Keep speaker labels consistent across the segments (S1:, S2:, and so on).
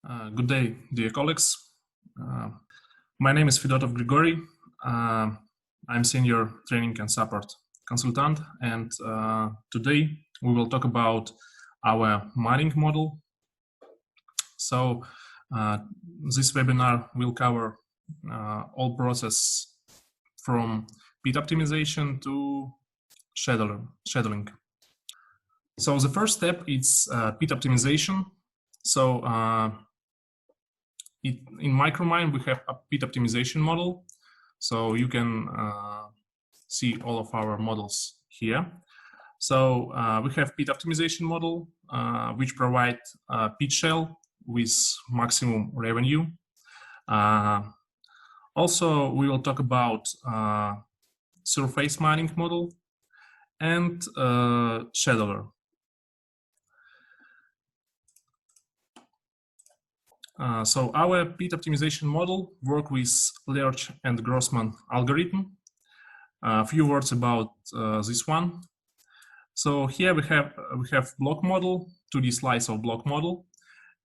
S1: Good day, dear colleagues. My name is Fedotov Grigory. I'm Senior Training and Support Consultant, and today we will talk about our mining model. So this webinar will cover all process from pit optimization to scheduling. So the first step is pit optimization. So in Micromine, we have a pit optimization model. So you can see all of our models here. So we have pit optimization model, which provide a pit shell with maximum revenue. Also, we will talk about surface mining model and scheduler. So our pit optimization model works with Lerch and Grossman algorithm. A few words about this one. So here we have block model, 2D slice of block model,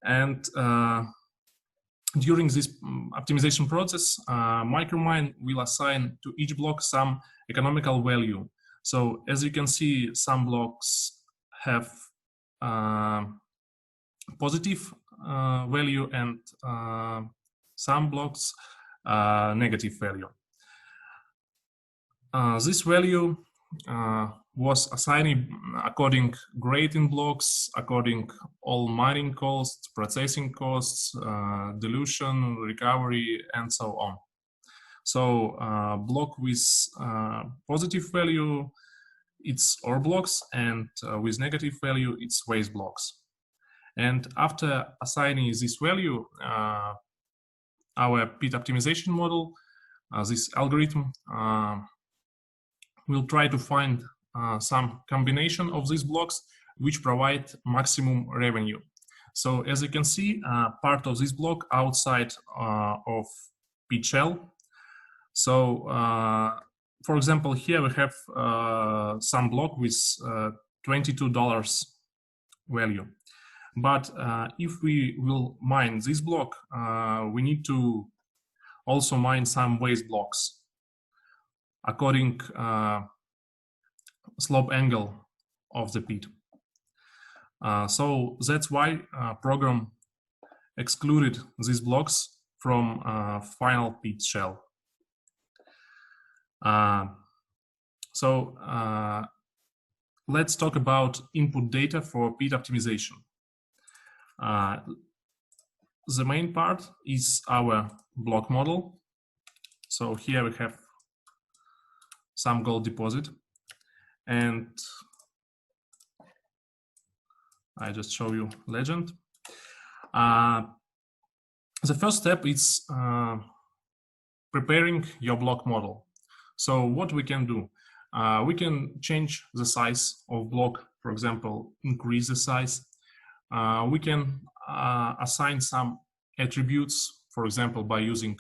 S1: and during this optimization process, Micromine will assign to each block some economical value. So as you can see, some blocks have positive value and some blocks negative value. This value was assigned according grade in blocks, according all mining costs, processing costs, dilution, recovery, and so on. So block with positive value, it's ore blocks, and with negative value, it's waste blocks. And after assigning this value, our pit optimization model, this algorithm, will try to find some combination of these blocks which provide maximum revenue. So as you can see, part of this block outside of pit shell. So for example, here we have some block with $22 value. But if we will mine this block, we need to also mine some waste blocks according slope angle of the pit. So that's why program excluded these blocks from final pit shell. So let's talk about input data for pit optimization. The main part is our block model. So here we have some gold deposit, and I just show you legend. The first step is preparing your block model. So what we can do, we can change the size of block, for example, increase the size. We can assign some attributes, for example, by using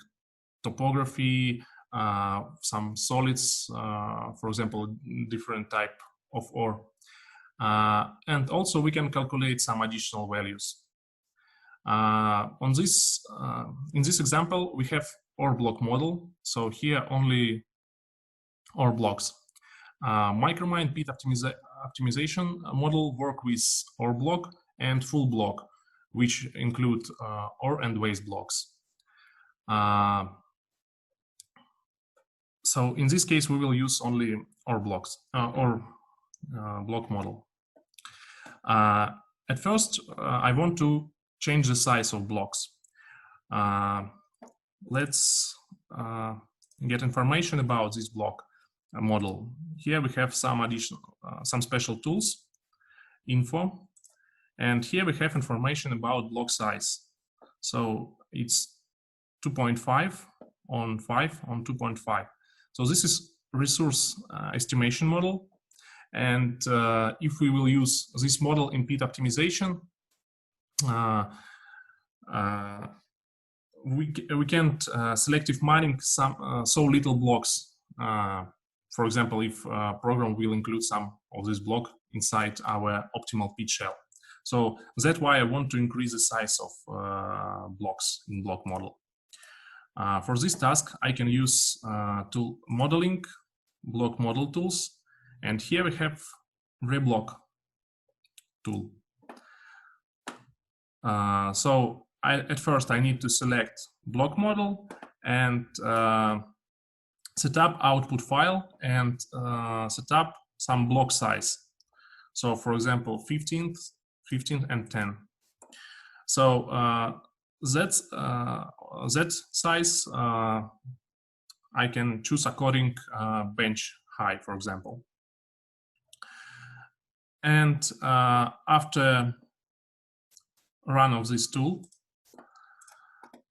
S1: topography, some solids, for example, different type of ore. And also we can calculate some additional values. In this example, we have ore block model. So here only ore blocks. Micromine pit optimization model work with ore block and full block, which include ore and waste blocks. So in this case, we will use only ore blocks or block model. At first, I want to change the size of blocks. Let's get information about this block model. Here we have some additional, some special tools, info. And here we have information about block size. So it's 2.5 on 5 on 2.5. So this is resource estimation model. And if we will use this model in pit optimization, we can't selective mining so little blocks. For example, if program will include some of this block inside our optimal pit shell. So that's why I want to increase the size of blocks in block model. For this task, I can use tool modeling, block model tools, and here we have reblock tool. So at first I need to select block model and set up output file and set up some block size. So for example, 15, and 10. So that size I can choose according bench height, for example. And after run of this tool,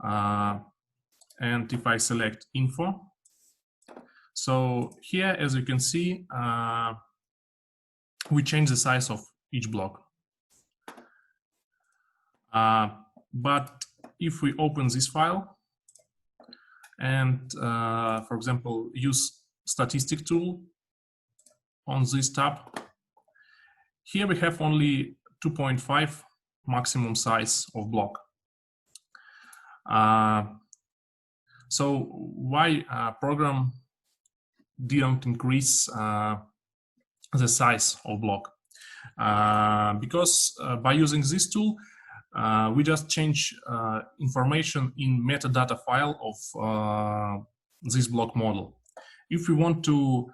S1: and if I select info, so here, as you can see, we change the size of each block. But if we open this file and, for example, use statistic tool on this tab, here we have only 2.5 maximum size of block. So why program didn't increase the size of block? Because by using this tool, we just change information in metadata file of this block model. If we want to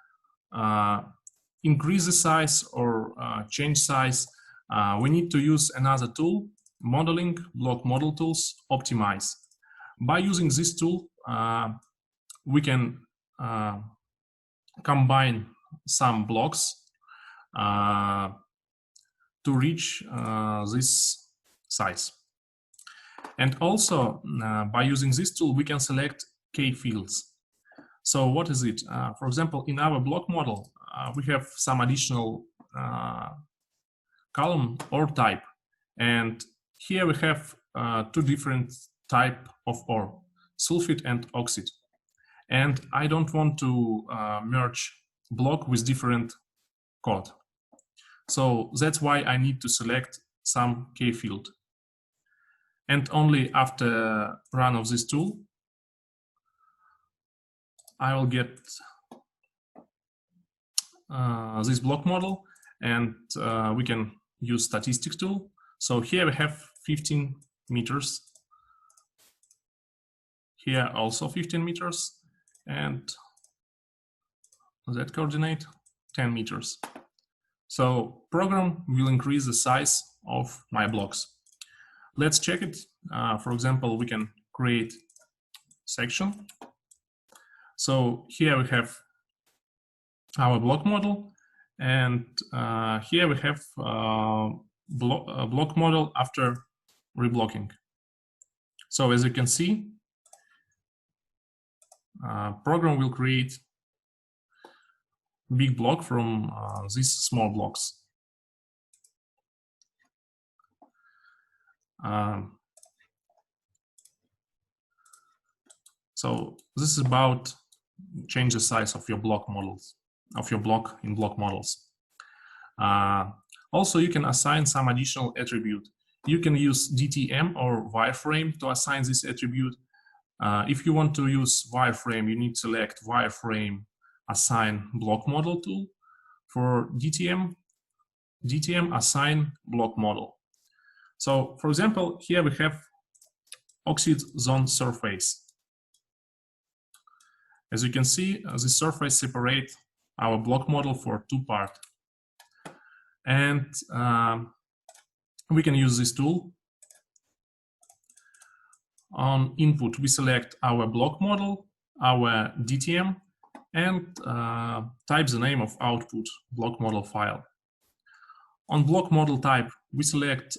S1: increase the size or change size, we need to use another tool, modeling, block model tools, optimize. By using this tool, we can combine some blocks to reach this size. And also, by using this tool, we can select key fields. So what is it? For example, in our block model, we have some additional column or type. And here we have two different type of ore, sulfide and oxide. And I don't want to merge block with different code. So that's why I need to select some key field. And only after run of this tool, I will get this block model, and we can use statistics tool. So here we have 15 meters. Here also 15 meters, and that coordinate 10 meters. So program will increase the size of my blocks. Let's check it. For example, we can create section. So here we have our block model, and here we have block model after reblocking. So as you can see, program will create big block from these small blocks. So this is about change the size of your block models, of your block in block models. Also, you can assign some additional attribute. You can use DTM or wireframe to assign this attribute. If you want to use wireframe, you need to select wireframe, assign block model tool. For DTM, assign block model. So, for example, here we have oxide zone surface. As you can see, the surface separates our block model for two parts. And we can use this tool. On input, we select our block model, our DTM, and type the name of output block model file. On block model type, we select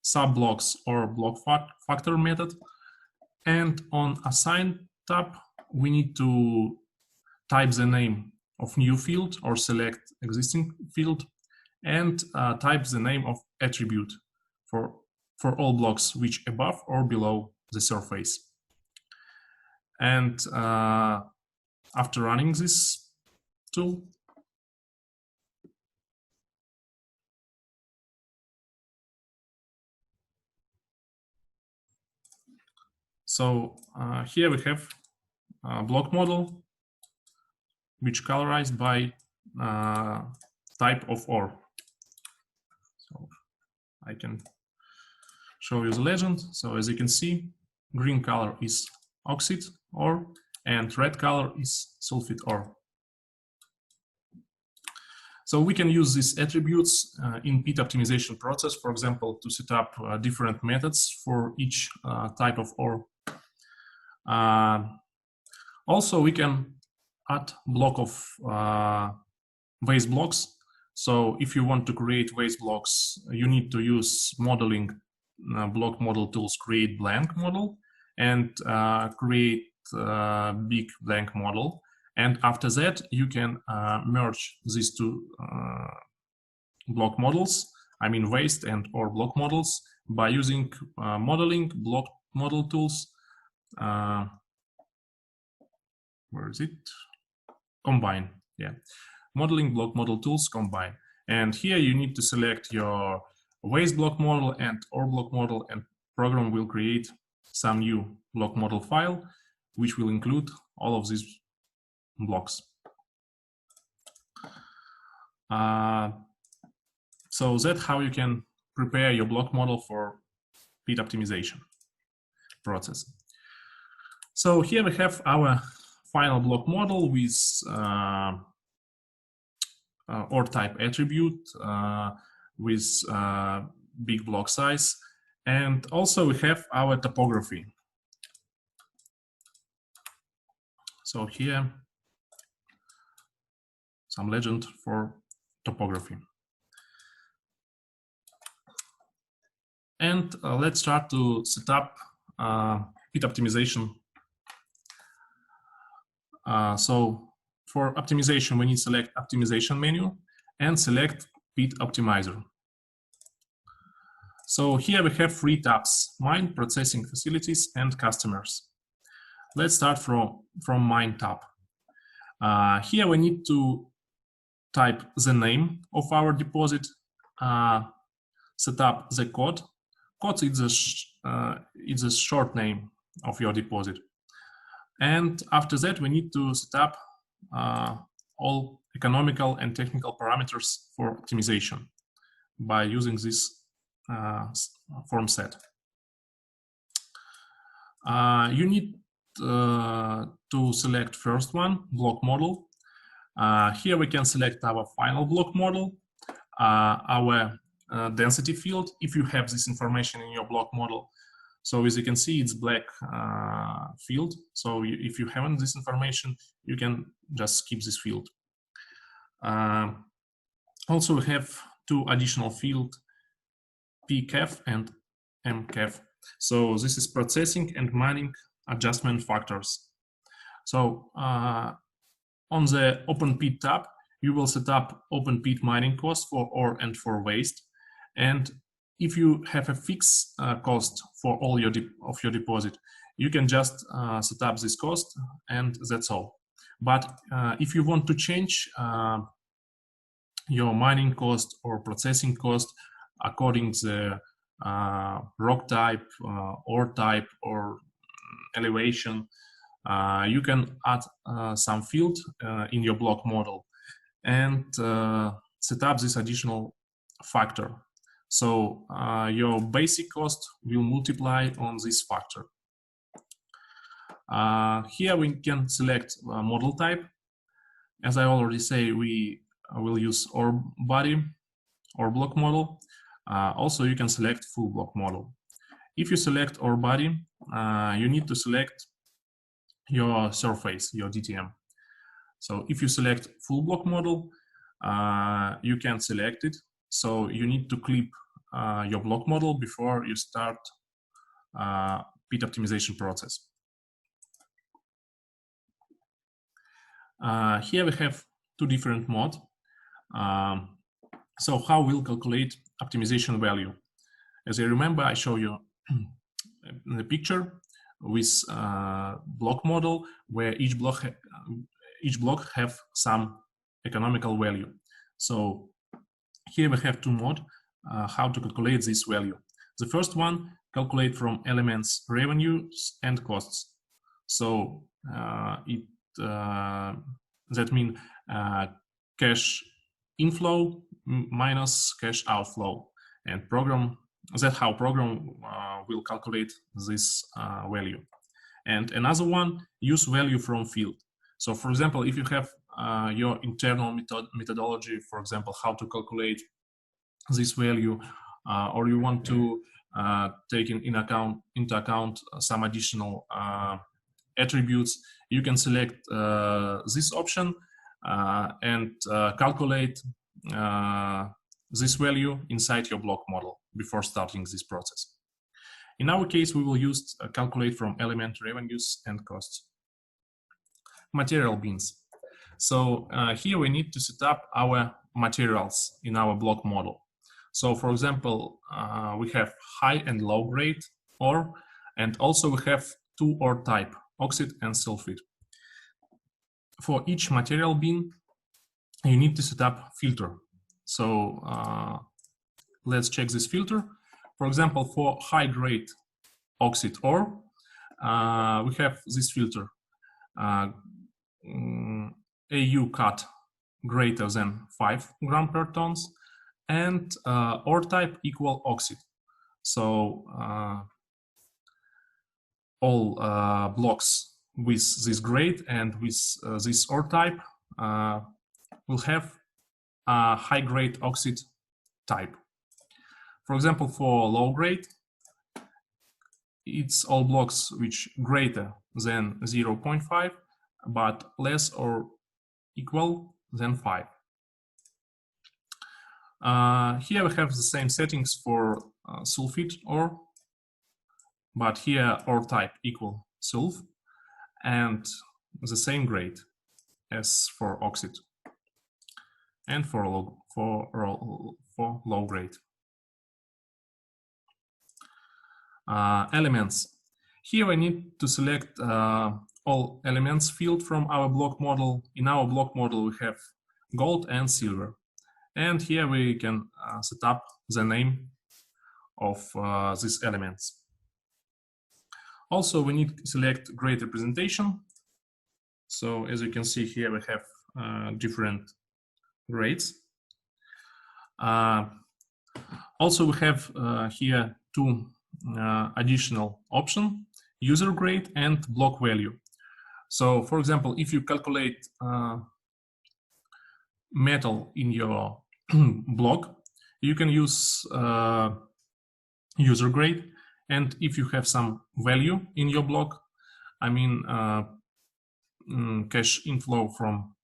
S1: subblocks or block factor method. And on assign tab, we need to type the name of new field or select existing field, and type the name of attribute for all blocks which above or below the surface. And after running this tool, So here we have a block model which colorized by type of ore. So I can show you the legend. So as you can see, green color is oxide ore and red color is sulfide ore. So we can use these attributes in pit optimization process, for example, to set up different methods for each type of ore. Also, we can add block of waste blocks. So if you want to create waste blocks, you need to use modeling block model tools, create blank model and create big blank model. And after that, you can merge these two block models, I mean waste and or block models, by using modeling block model tools. Where is it? Combine, yeah. Modeling block model tools combine. And here you need to select your waste block model and or block model, and program will create some new block model file, which will include all of these blocks. So that's how you can prepare your block model for pit optimization process. So here we have our final block model with ore type attribute, with big block size, and also we have our topography. So here, some legend for topography. And let's start to set up pit optimization. So for optimization, we need to select optimization menu and select Pit Optimizer. So here we have three tabs: mine, processing facilities, and customers. Let's start from mine tab. Here we need to type the name of our deposit, set up the code. Code is a short name of your deposit. And after that, we need to set up all economical and technical parameters for optimization by using this form set. You need to select first one, block model. Here we can select our final block model, our density field, if you have this information in your block model. So as you can see, it's black field. So if you haven't this information, you can just skip this field. Also, we have two additional fields, PCAF and MCAF. So this is processing and mining adjustment factors. So on the open pit tab, you will set up open pit mining cost for ore and for waste. And if you have a fixed cost for all your deposit, you can just set up this cost and that's all. But if you want to change your mining cost or processing cost according to the rock type, ore type, or elevation, you can add some field in your block model and set up this additional factor. So your basic cost will multiply on this factor. Here we can select model type. As I already say, we will use ore body or block model. Also, you can select full block model. If you select ore body, you need to select your surface, your DTM. So if you select full block model, you can select it. So you need to clip your block model before you start pit optimization process. Here we have two different modes. So how we'll calculate optimization value? As I remember, I show you in the picture with block model where each block have some economical value. So here we have two modes how to calculate this value. The first one calculate from elements revenues and costs. So that means cash inflow minus cash outflow, and that's how program will calculate this value. And another one, use value from field. So for example, if you have your internal methodology, for example, how to calculate this value, or you want to take into account some additional attributes, you can select this option and calculate this value inside your block model before starting this process. In our case, we will use calculate from element revenues and costs. Material bins. So here we need to set up our materials in our block model. So for example, we have high and low grade ore, and also we have two ore type, oxide and sulfide. For each material bin, you need to set up filter. So let's check this filter. For example, for high grade oxide ore, we have this filter, AU cut greater than 5 gram per tons, and ore type equal oxide. So all blocks with this grade and with this ore type will have a high grade oxide type. For example, for low grade, it's all blocks which greater than 0.5 but less or equal than 5. Here we have the same settings for sulfide ore, but here ore type equal sulf, and the same grade as for oxide and for low grade. Elements. Here I need to select all elements field from our block model. In our block model we have gold and silver, and here we can set up the name of these elements. Also we need to select grade representation. So as you can see here we have different grades. Also we have here two additional options, user grade and block value. So for example, if you calculate metal in your block, you can use user grade, and if you have some value in your block, I mean cash inflow from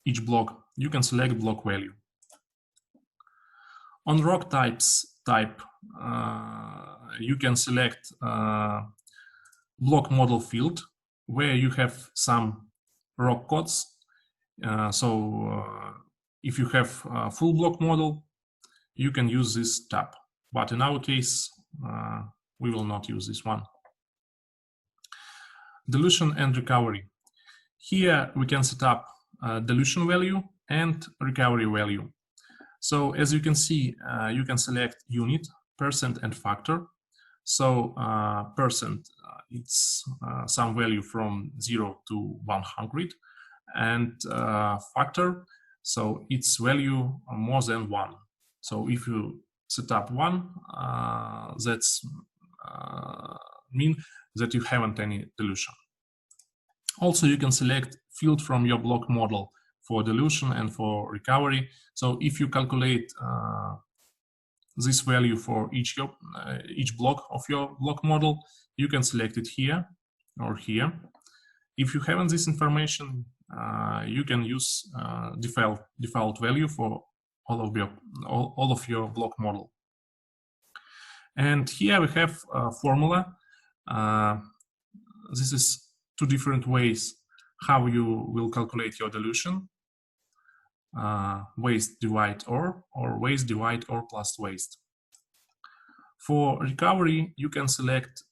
S1: each block, you can select block value. On rock type, you can select block model field where you have some rock codes. If you have a full block model, you can use this tab, but in our case we will not use this one. Dilution and recovery. Here we can set up dilution value and recovery value. So as you can see, you can select unit, percent and factor. So percent, it's some value from 0 to 100, and factor, so its value more than 1. So if you set up 1, that's mean that you haven't any dilution. Also you can select field from your block model for dilution and for recovery. So if you calculate this value for each block of your block model, you can select it here or here. If you haven't this information, you can use default value for all of your block model. And here we have a formula. This is two different ways how you will calculate your dilution. Waste divide ore, or waste divide ore plus waste. For recovery, you can select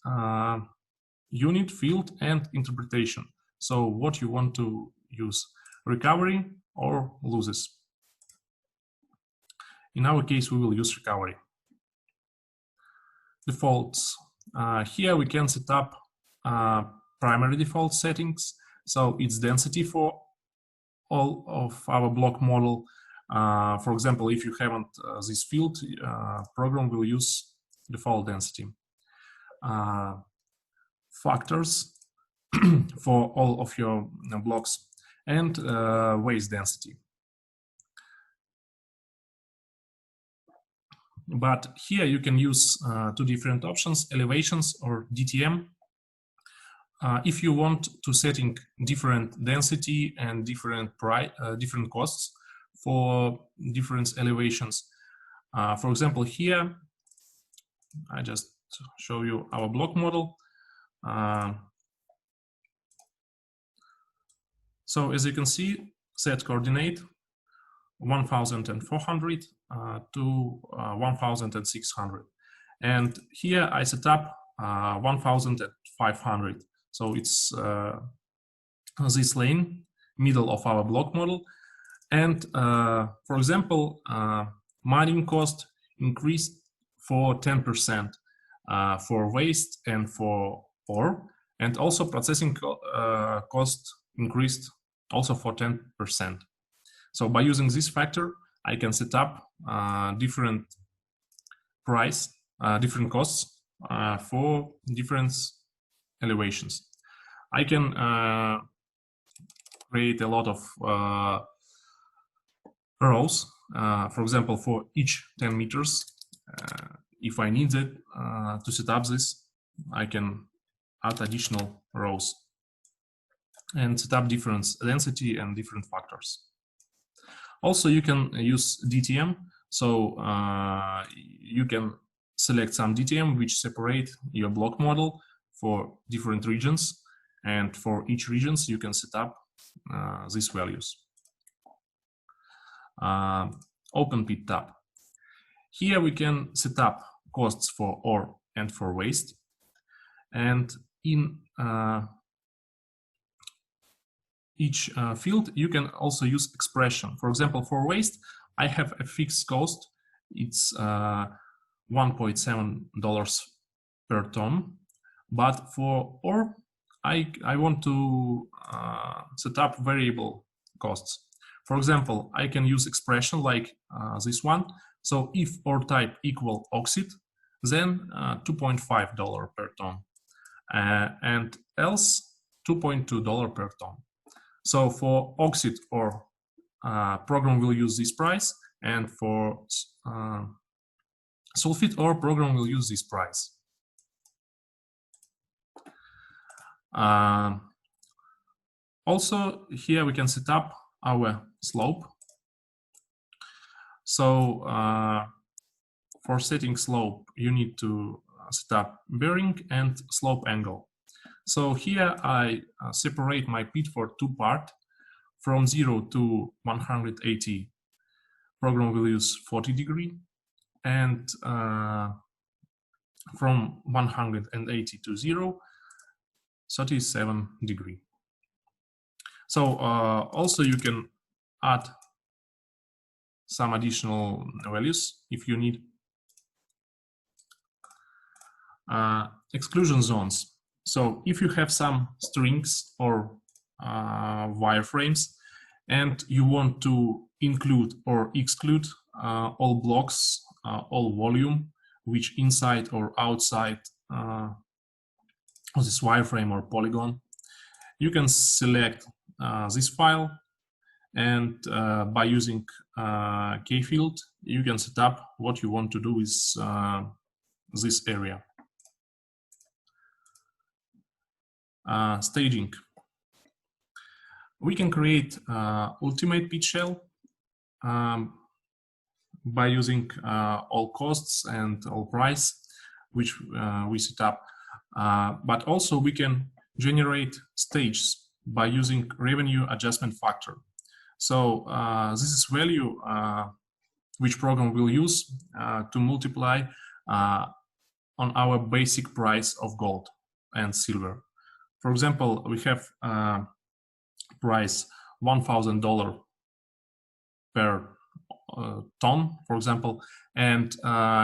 S1: unit, field, and interpretation. So what you want to use, recovery or losses. In our case, we will use recovery. defaults. Here we can set up primary default settings. So it's density for all of our block model. For example, if you haven't this field, program will use default density. Factors for all of your blocks, and waste density. But here you can use two different options, elevations or DTM. If you want to setting different density and different costs for different elevations. For example, here I just show you our block model. So as you can see, set coordinate 1,400 to 1,600, and here I set up 1,500. So it's this lane, middle of our block model. And for example, mining cost increased for 10% for waste and for ore, and also processing cost increased also for 10%. So by using this factor, I can set up different costs for different elevations. I can create a lot of rows. For example, for each 10 meters, if I need it to set up this, I can add additional rows and set up different density and different factors. Also, you can use DTM. So you can select some DTM which separate your block model for different regions, and for each regions you can set up these values. Open Pit tab. Here we can set up costs for ore and for waste, and in each field you can also use expression. For example, for waste I have a fixed cost, it's $1.7 per ton, but for ore I want to set up variable costs. For example, I can use expression like this one. So if ore type equal oxide, then $2.5 per ton, and else $2.2 per ton. So for oxide ore, program will use this price, and for sulfide ore, program will use this price. Also, here we can set up our slope. So for setting slope, you need to set up bearing and slope angle. So here I separate my pit for two parts. From 0 to 180, program will use 40 degree, and from 180 to 0, 37 degree. So also you can add some additional values if you need. Exclusion zones. So if you have some strings or wireframes and you want to include or exclude all blocks, all volume, which inside or outside of this wireframe or polygon, you can select this file, and by using key field, you can set up what you want to do with this area. Staging. We can create ultimate pit shell by using all costs and all price, which we set up. But also we can generate stages by using revenue adjustment factor. So this is value which program will use to multiply on our basic price of gold and silver. For example, we have price $1,000 per ton, for example, and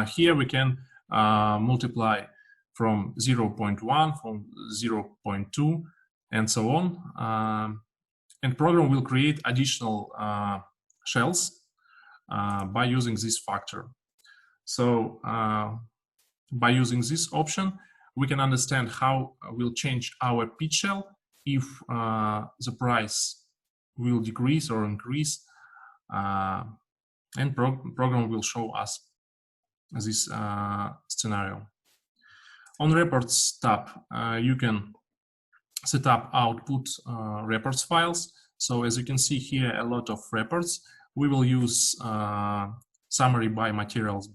S1: here we can multiply from 0.1, from 0.2, and so on. And program will create additional shells by using this factor. So by using this option, we can understand how we'll change our pit shell if the price will decrease or increase, and program will show us this scenario. On reports tab, you can set up output reports files. So as you can see here, a lot of reports. We will use summary by materials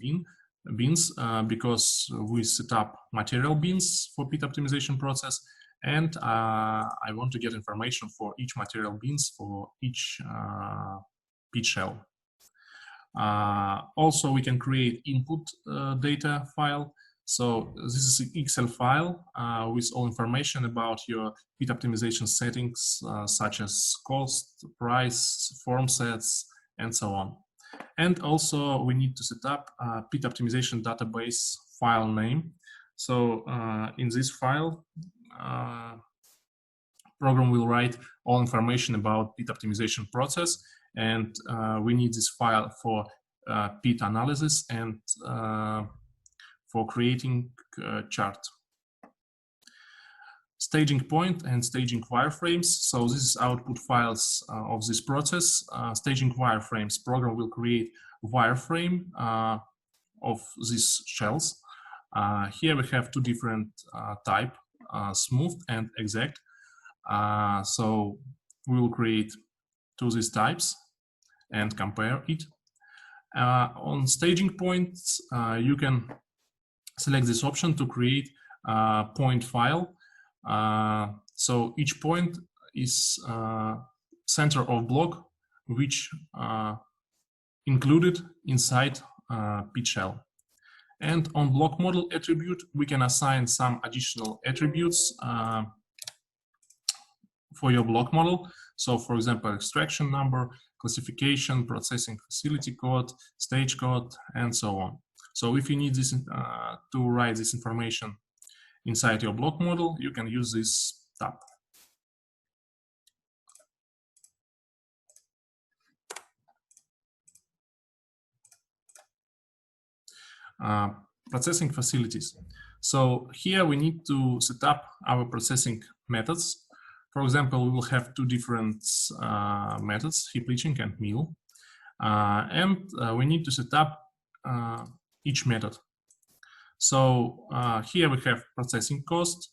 S1: bins because we set up material bins for pit optimization process, and I want to get information for each material bins for each pit shell. Also, we can create input data file. So this is an Excel file with all information about your pit optimization settings, such as cost, price, form sets, and so on. And also we need to set up a pit optimization database file name. So in this file, program will write all information about pit optimization process, and we need this file for pit analysis and for creating a chart. Staging point and staging wireframes. So this is output files of this process. Staging wireframes, program will create wireframe of these shells. Here we have two different type, smooth and exact. So we will create two of these types and compare it. On staging points, you can select this option to create a point file. So each point is center of block, which included inside pit shell. And on block model attribute, we can assign some additional attributes for your block model. So for example, extraction number, classification, processing facility code, stage code, and so on. So if you need this to write this information inside your block model, you can use this tab. Processing facilities. So here we need to set up our processing methods. For example, we will have two different methods, heap leaching and mill. And we need to set up each method. So here we have processing cost,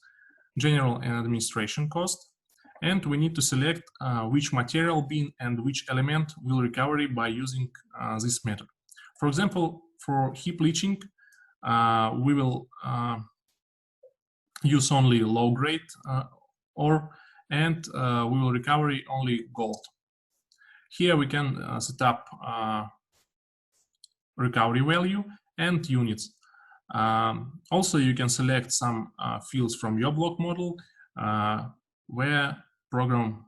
S1: general and administration cost, and we need to select which material bin and which element will recover by using this method. For example, for heap leaching, we will use only low grade ore, and we will recover only gold. Here we can set up recovery value and units. Also, you can select some fields from your block model where program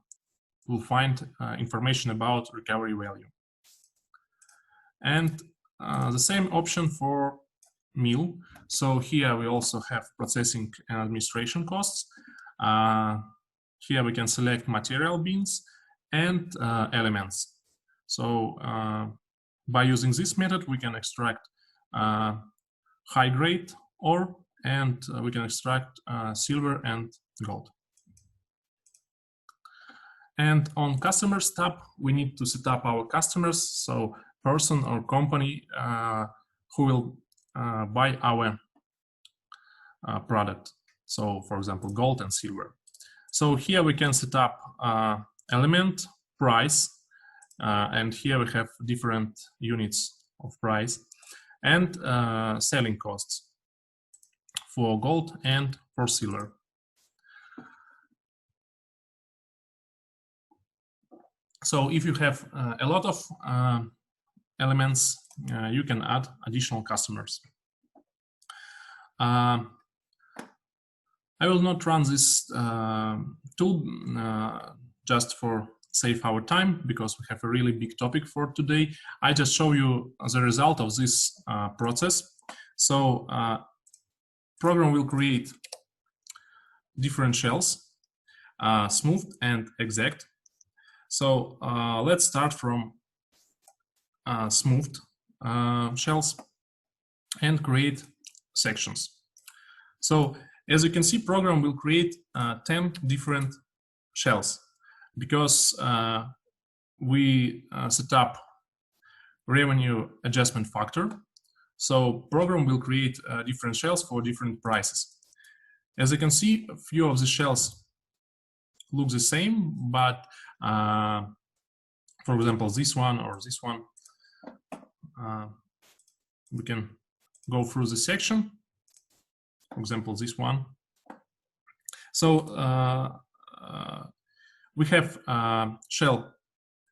S1: will find information about recovery value. And the same option for mill. So here we also have processing and administration costs. Here we can select material bins and elements. So by using this method, we can extract high grade ore, and we can extract silver and gold. And on customers tab, we need to set up our customers, so person or company who will buy our product. So for example, gold and silver. So here we can set up element, price, and here we have different units of price, and selling costs for gold and for silver. So if you have a lot of elements, you can add additional customers. I will not run this tool just for save our time, because we have a really big topic for today. I just show you the result of this process. So program will create different shells, smooth and exact. So let's start from smoothed shells and create sections. So as you can see, program will create 10 different shells because we set up revenue adjustment factor. So program will create different shells for different prices. As you can see, a few of the shells look the same, but for example, this one or this one, we can go through the section. For example, this one. So we have shell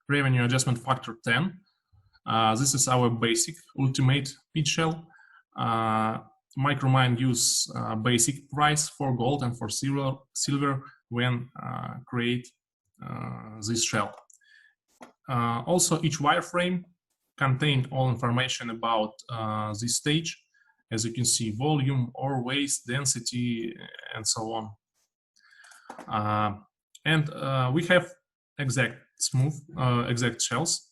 S1: revenue adjustment factor 10. This is our basic ultimate pit shell. Micromine use basic price for gold and for silver when create this shell. Also, each wireframe contained all information about this stage. As you can see, volume, ore waste, density, and so on. And we have exact smooth, exact shells.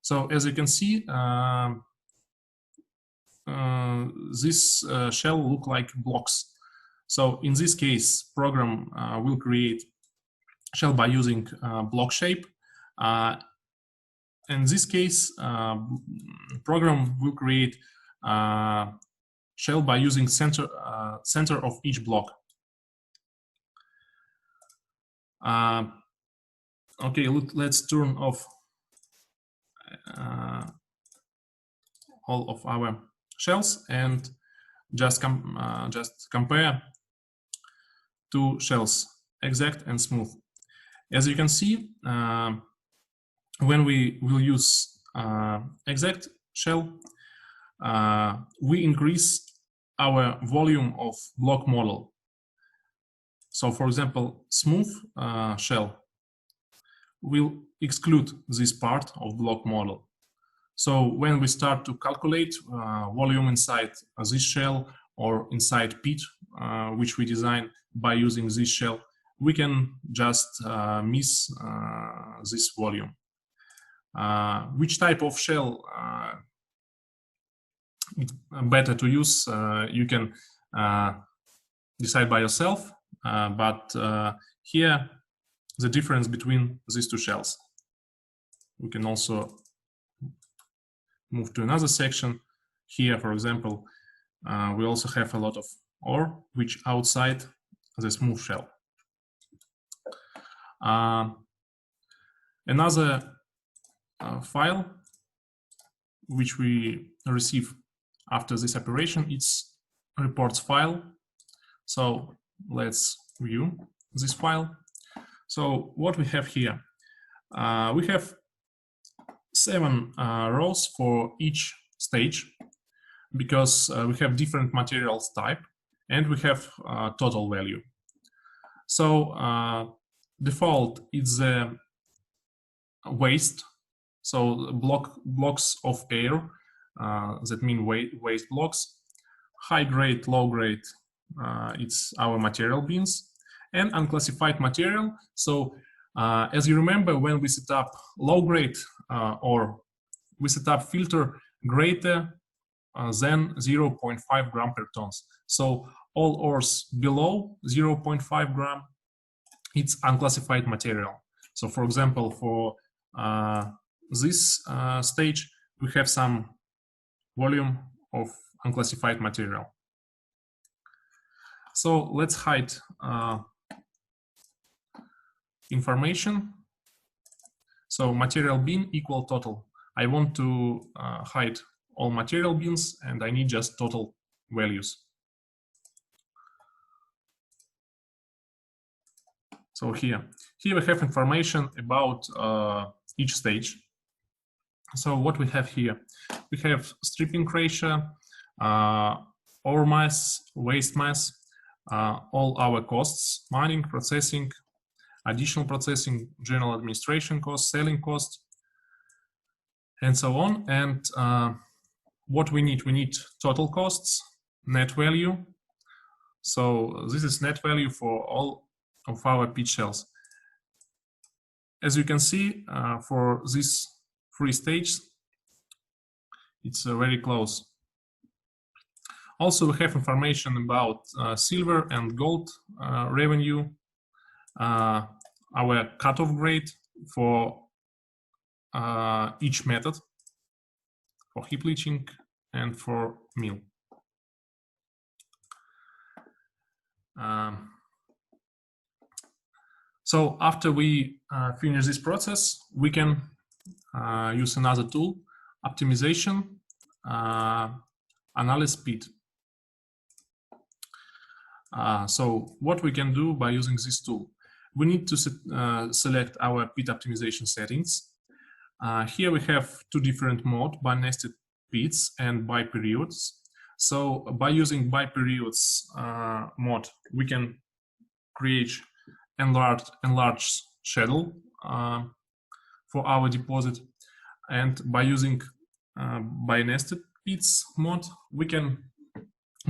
S1: So as you can see, this shell look like blocks. So in this case, program will create shell by using block shape. In this case, program will create shell by using center of each block. Okay, let's turn off all of our shells and just compare two shells, exact and smooth. As you can see, when we will use exact shell, we increase our volume of block model. So for example, smooth shell will exclude this part of block model. So when we start to calculate volume inside this shell or inside pit, which we design by using this shell, we can just miss this volume. Which type of shell better to use, you can decide by yourself, but here the difference between these two shells. We can also move to another section. Here, for example, we also have a lot of ore which outside the smooth shell. Another file which we receive after this operation, it's reports file. So let's view this file. So what we have here, we have 7 rows for each stage because we have different materials type and we have total value. So default is the waste, so blocks of air, that mean waste blocks. High grade, low grade, it's our material bins, and unclassified material. So as you remember, when we set up low grade or we set up filter greater than 0.5 gram per tons. So all ores below 0.5 gram, it's unclassified material. So for example, for this stage, we have some volume of unclassified material. So let's hide information. So material bin equal total. I want to hide all material bins and I need just total values. So here we have information about each stage. So what we have here, we have stripping ratio, ore mass, waste mass, all our costs, mining, processing, additional processing, general administration costs, selling costs, and so on. And what we need total costs, net value. So this is net value for all of our pit shells. As you can see, for this 3 stages, it's very close. Also, we have information about silver and gold revenue, our cutoff grade for each method, for heap leaching and for mill. So after we finish this process, we can use another tool, optimization, analyze pit. So what we can do by using this tool, we need to select our pit optimization settings. Here we have 2 different modes, by nested pits and by periods. So by using by periods mode, we can create enlarged schedule for our deposit, and by using by nested pits mode, we can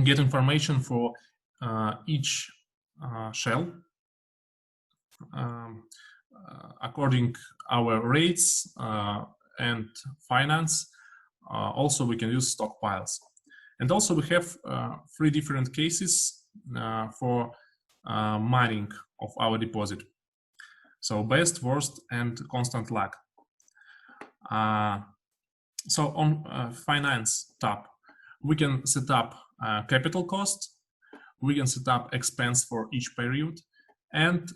S1: get information for each shell according our rates and finance. Also, we can use stockpiles, and also we have 3 different cases for mining of our deposit. So best, worst, and constant lag. So on finance tab, we can set up capital cost, we can set up expense for each period, and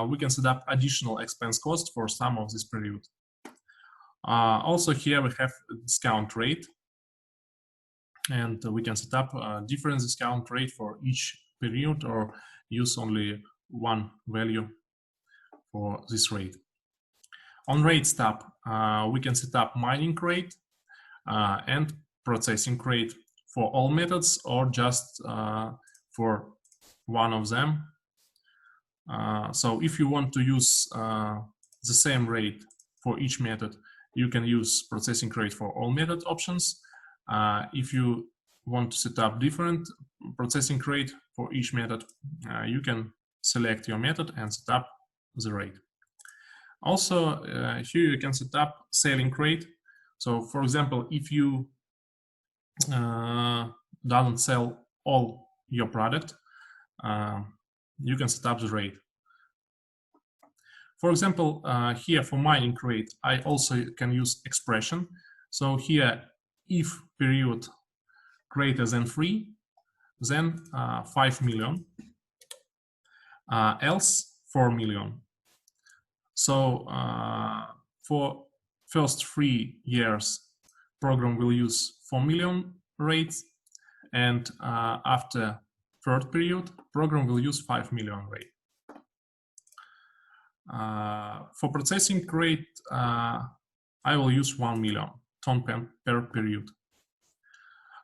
S1: we can set up additional expense cost for some of this period. Also here we have discount rate, and we can set up a different discount rate for each period or use only one value for this rate. On rates tab, we can set up mining rate and processing rate for all methods or just for one of them. So if you want to use the same rate for each method, you can use processing rate for all method options. If you want to set up different processing rate for each method, you can select your method and set up the rate. Also, here you can set up selling rate. So, for example, if you don't sell all your product, you can set up the rate. For example, here for mining rate, I also can use expression. So here, if period greater than 3, then 5 million, else 4 million. So for first 3 years, program will use 4 million rates, and after 3rd period, program will use 5 million rate. For processing rate, I will use 1 million ton per period.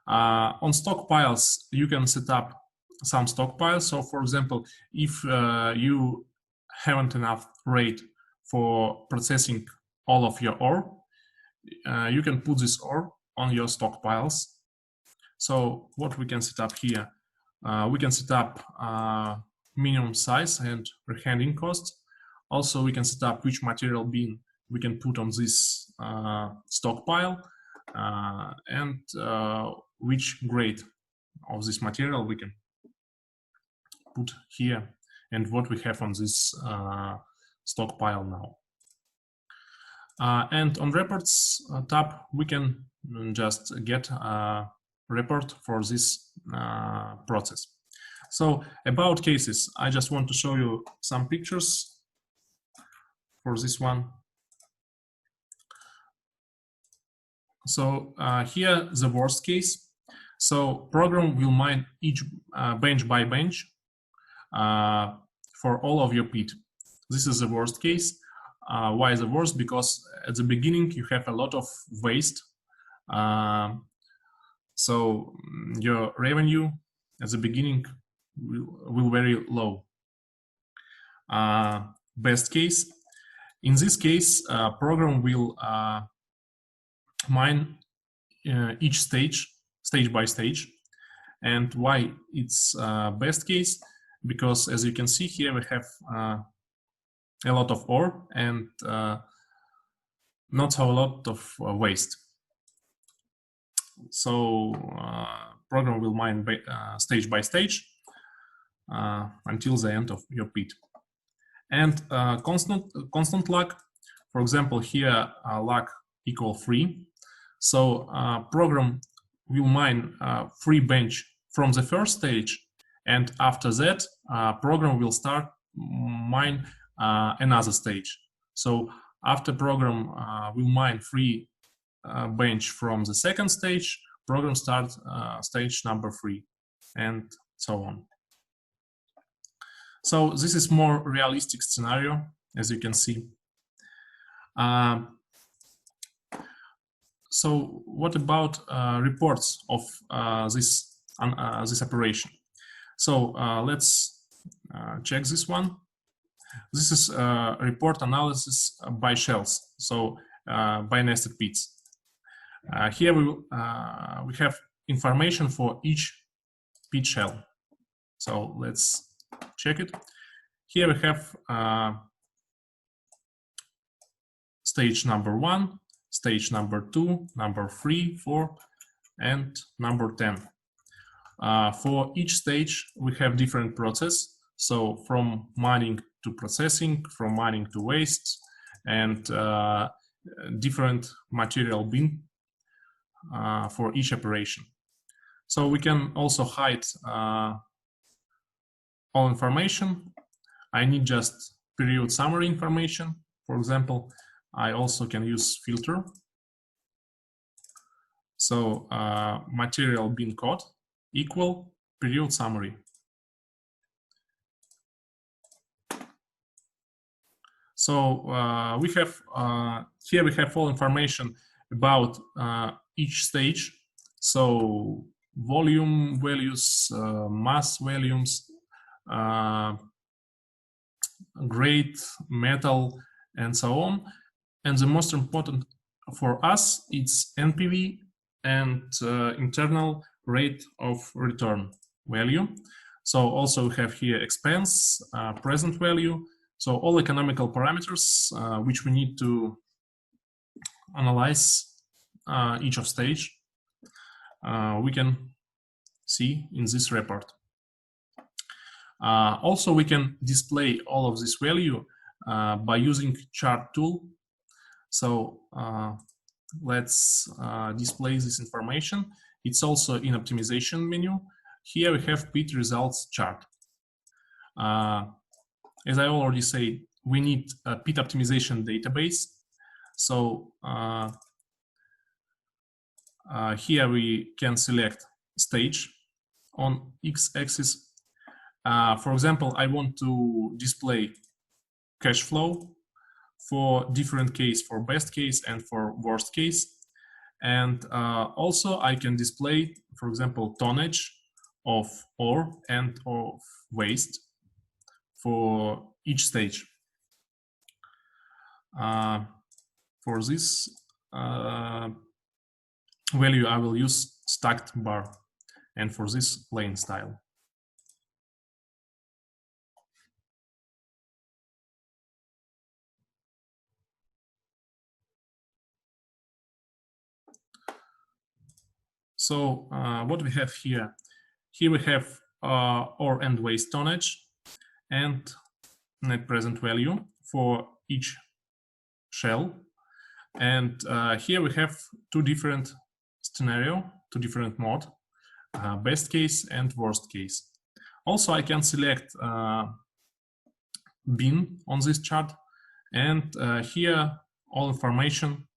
S1: On stockpiles, you can set up some stockpiles. So, for example, if you haven't enough rate for processing all of your ore, you can put this ore on your stockpiles. So, what we can set up here, we can set up minimum size and rehandling cost. Also, we can set up which material bin we can put on this stockpile and which grade of this material we can put here and what we have on this stockpile now. And on reports tab, we can just get a report for this process. So about cases, I just want to show you some pictures for this one. So here the worst case. So program will mine each bench by bench for all of your pit. This is the worst case. Why the worst? Because at the beginning you have a lot of waste. So your revenue at the beginning will very low. Best case. In this case, program will mine each stage by stage. And why it's best case? Because as you can see here, we have a lot of ore and not so a lot of waste. So program will mine stage by stage until the end of your pit. And constant lag, for example, here lag equal 3. So program will mine free bench from the first stage, and after that program will start mine another stage. So after program will mine free bench from the second stage, program starts stage number 3, and so on. So this is more realistic scenario, as you can see. So what about reports of this operation? So let's check this one. This is report analysis by shells, so by nested pits. Here we have information for each pit shell. So let's check it. Here we have stage number 1, stage number 2, number 3, 4, and number 10. For each stage, we have different process. So from mining to processing, from mining to waste, and different material bin for each operation. So we can also hide all information. I need just period summary information. For example, I also can use filter. So material bin code equal period summary. So we have here we have all information about each stage. So volume values, mass volumes, grade, metal, and so on. And the most important for us, it's NPV and internal rate of return value. So also we have here expense, present value. So all economical parameters which we need to analyze each of stage, we can see in this report. Also, we can display all of this value by using chart tool. So let's display this information. It's also in optimization menu. Here we have pit results chart. As I already said, we need a pit optimization database. So here we can select stage on x-axis. For example, I want to display cash flow for different case, for best case and for worst case. And also I can display, for example, tonnage of ore and of waste for each stage. For this value, I will use stacked bar, and for this lane style. So what we have here? Here we have ore and waste tonnage and net present value for each shell. And here we have two different scenario, two different mode, best case and worst case. Also, I can select bin on this chart, and here all information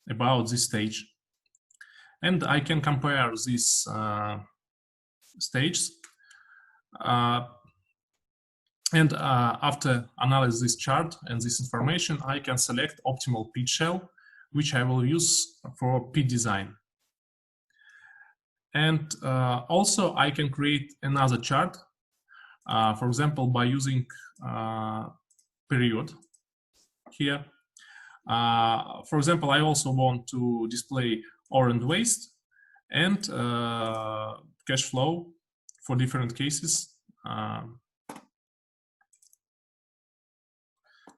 S1: about this stage. And I can compare these stages. And after analyze this chart and this information, I can select optimal pit shell, which I will use for pit design. And also I can create another chart, for example, by using period here. For example, I also want to display ore and waste, and cash flow for different cases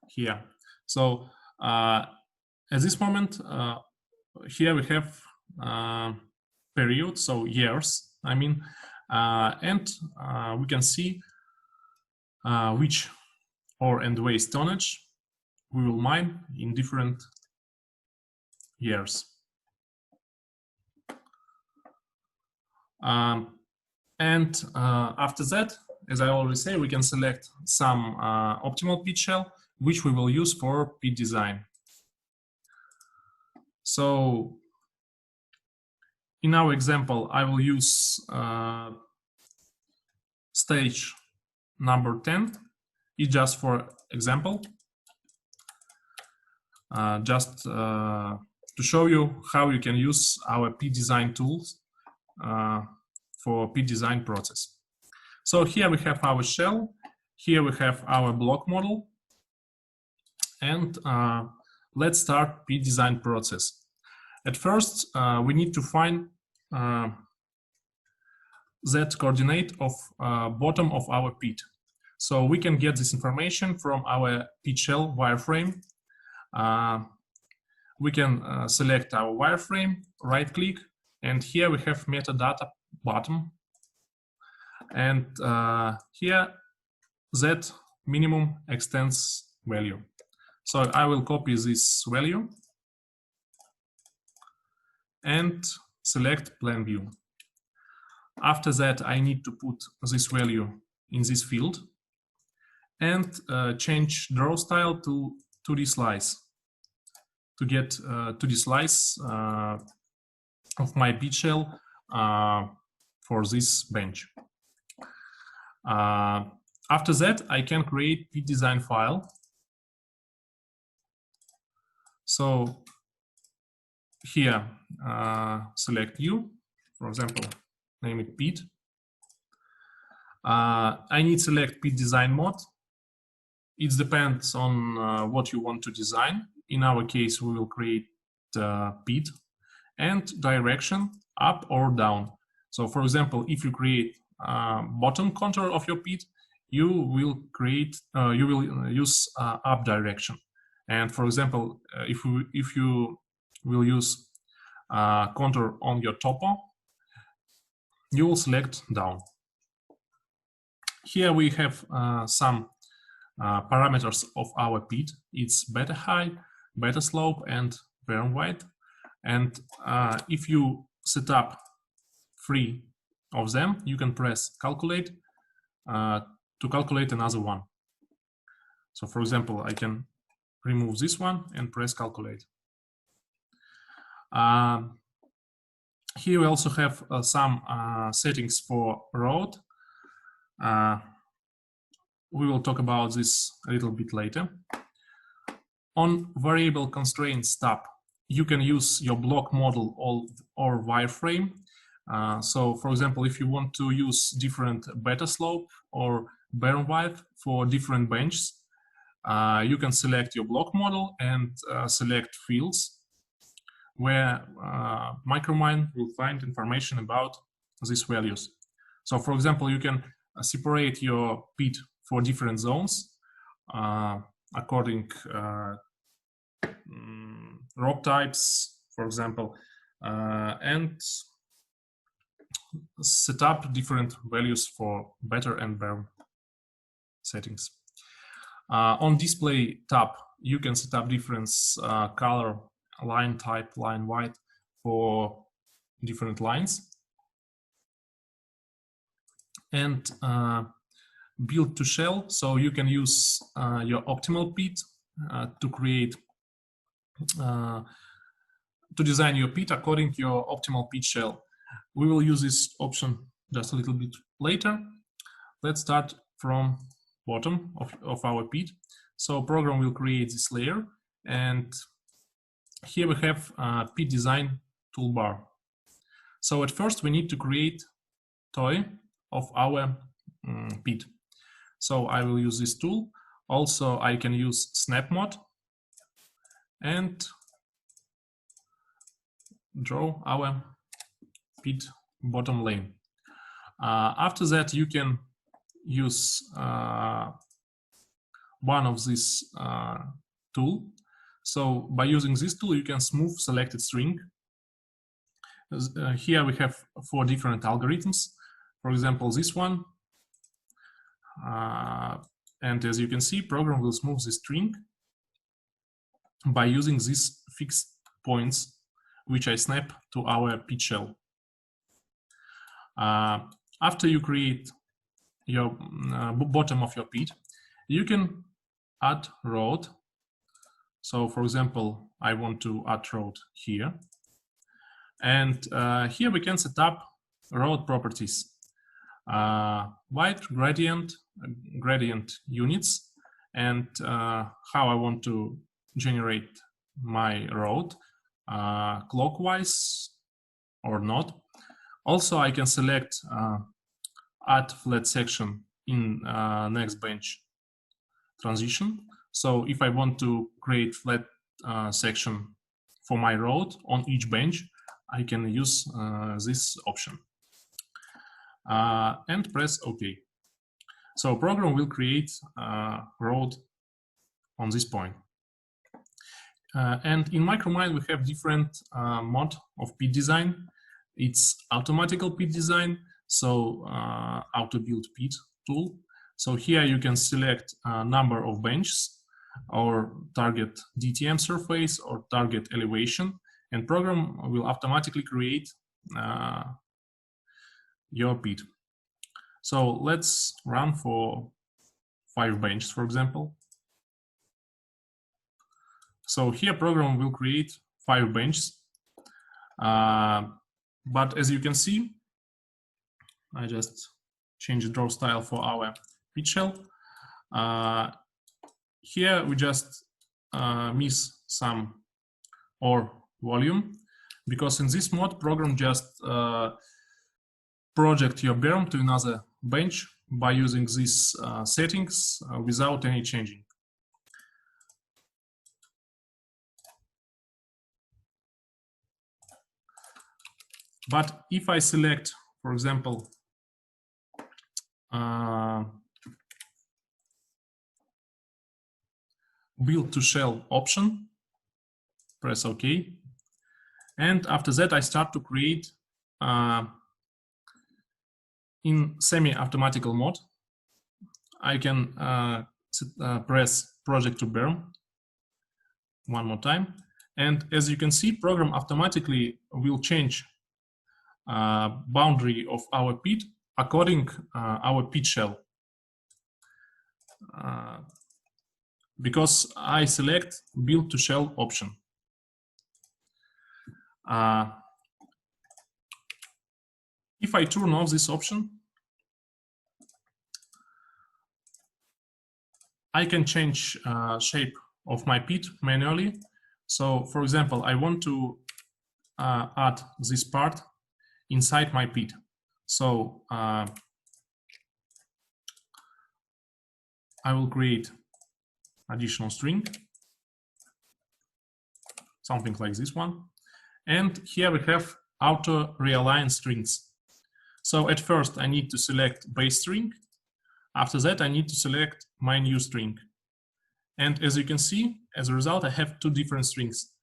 S1: here. So at this moment, here we have periods, so years, I mean, and we can see which ore and waste tonnage we will mine in different years. And after that, as I already say, we can select some optimal pit shell, which we will use for pit design. So in our example, I will use stage number 10. It's just for example, just to show you how you can use our pit design tools for pit design process. So here we have our shell, here we have our block model, and let's start pit design process. At first, we need to find that coordinate of bottom of our pit. So we can get this information from our pit shell wireframe. We can select our wireframe, right click, and here we have metadata bottom. And here that minimum extents value. So I will copy this value and select plan view. After that, I need to put this value in this field and change draw style to 2D slice to get 2D slice of my pit shell for this bench. After that, I can create pit design file. So here, select new, for example, name it pit. I need to select pit design mode. It depends on what you want to design. In our case, we will create pit and direction up or down. So for example, if you create bottom contour of your pit, you will use up direction. And for example, if you will use contour on your topo, you will select down. Here we have some parameters of our pit. It's beta height, beta slope, and berm width. And if you set up 3 of them, you can press calculate to calculate another one. So for example, I can remove this one and press calculate. Here we also have some settings for road. We will talk about this a little bit later. On variable constraints tab, you can use your block model or wireframe. So for example, if you want to use different beta slope or berm width for different benches, you can select your block model and select fields where Micromine will find information about these values. So for example, you can separate your pit for different zones according rock types, for example, and set up different values for better and berm settings. On display tab, you can set up different color, line type, line white for different lines. And build to shell, so you can use your optimal pit to create to design your pit according to your optimal pit shell. We will use this option just a little bit later. Let's start from bottom of our pit. So program will create this layer, and here we have pit design toolbar. So at first we need to create toy of our pit. So I will use this tool. Also, I can use snap mode, and draw our pit bottom lane. After that, you can use one of this tool. So by using this tool, you can smooth selected string. Here we have 4 different algorithms. For example, this one. And as you can see, program will smooth the string by using these fixed points, which I snap to our pit shell. After you create your bottom of your pit, you can add road. So for example, I want to add road here. And here we can set up road properties. White gradient units, and how I want to generate my road, clockwise or not. Also, I can select add flat section in next bench transition. So if I want to create flat section for my road on each bench, I can use this option. And press OK. So program will create road on this point. And in Micromine, we have different mode of pit design. It's automatical pit design, so auto build pit tool. So here you can select a number of benches or target DTM surface or target elevation, and program will automatically create your pit. So let's run for 5 benches, for example. So here program will create 5 benches. But as you can see, I just changed the draw style for our pit shell. Here we just miss some ore volume, because in this mode program just project your berm to another bench by using these settings without any changing. But if I select, for example, build to shell option, press OK, and after that I start to create in semi-automatical mode. I can press project to berm one more time, and as you can see, program automatically will change boundary of our pit according our pit shell, because I select build to shell option. If I turn off this option, I can change shape of my pit manually. So for example, I want to add this part inside my pit. So I will create additional string, something like this one. And here we have auto realign strings. So at first I need to select base string. After that I need to select my new string. And as you can see, as a result, I have 2 different strings.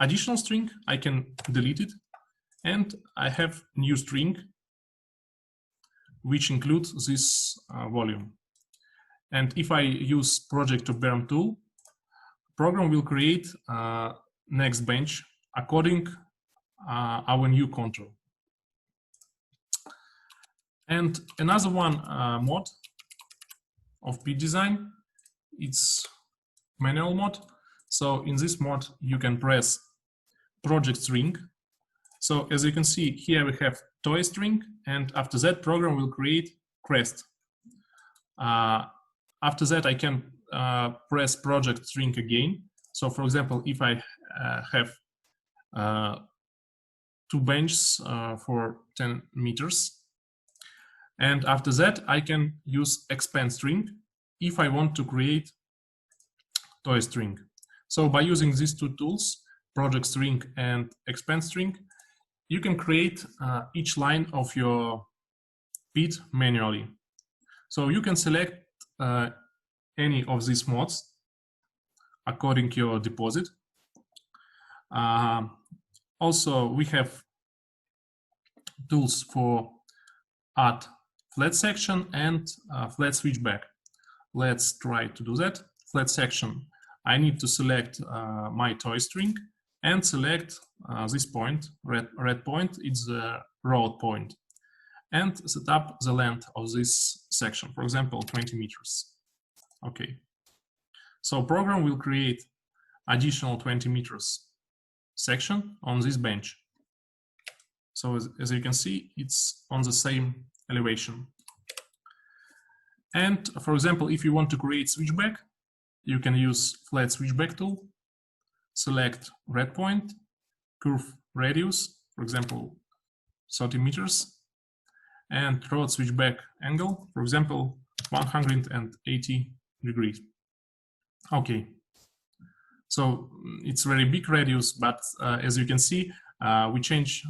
S1: Additional string, I can delete it. And I have new string, which includes this volume. And if I use project to berm tool, program will create next bench according our new control. And another one mode of pit design, it's manual mode. So in this mode, you can press project string. So as you can see, here we have toy string, and after that program will create crest. After that, I can press project string again. So for example, if I have 2 benches for 10 meters, and after that, I can use expand string if I want to create toy string. So by using these 2 tools, project string and expand string, you can create each line of your pit manually. So you can select any of these modes according to your deposit. Also, we have tools for add flat section and flat switchback. Let's try to do that. Flat section, I need to select my toy string and select this point, red point, it's the road point, and set up the length of this section, for example, 20 meters. Okay, so program will create additional 20 meters section on this bench. So as you can see, it's on the same elevation. And for example, if you want to create switchback, you can use flat switchback tool, select red point, curve radius, for example, 30 meters, and road switchback angle, for example, 180 degrees. Okay, so it's very big radius, but as you can see, we change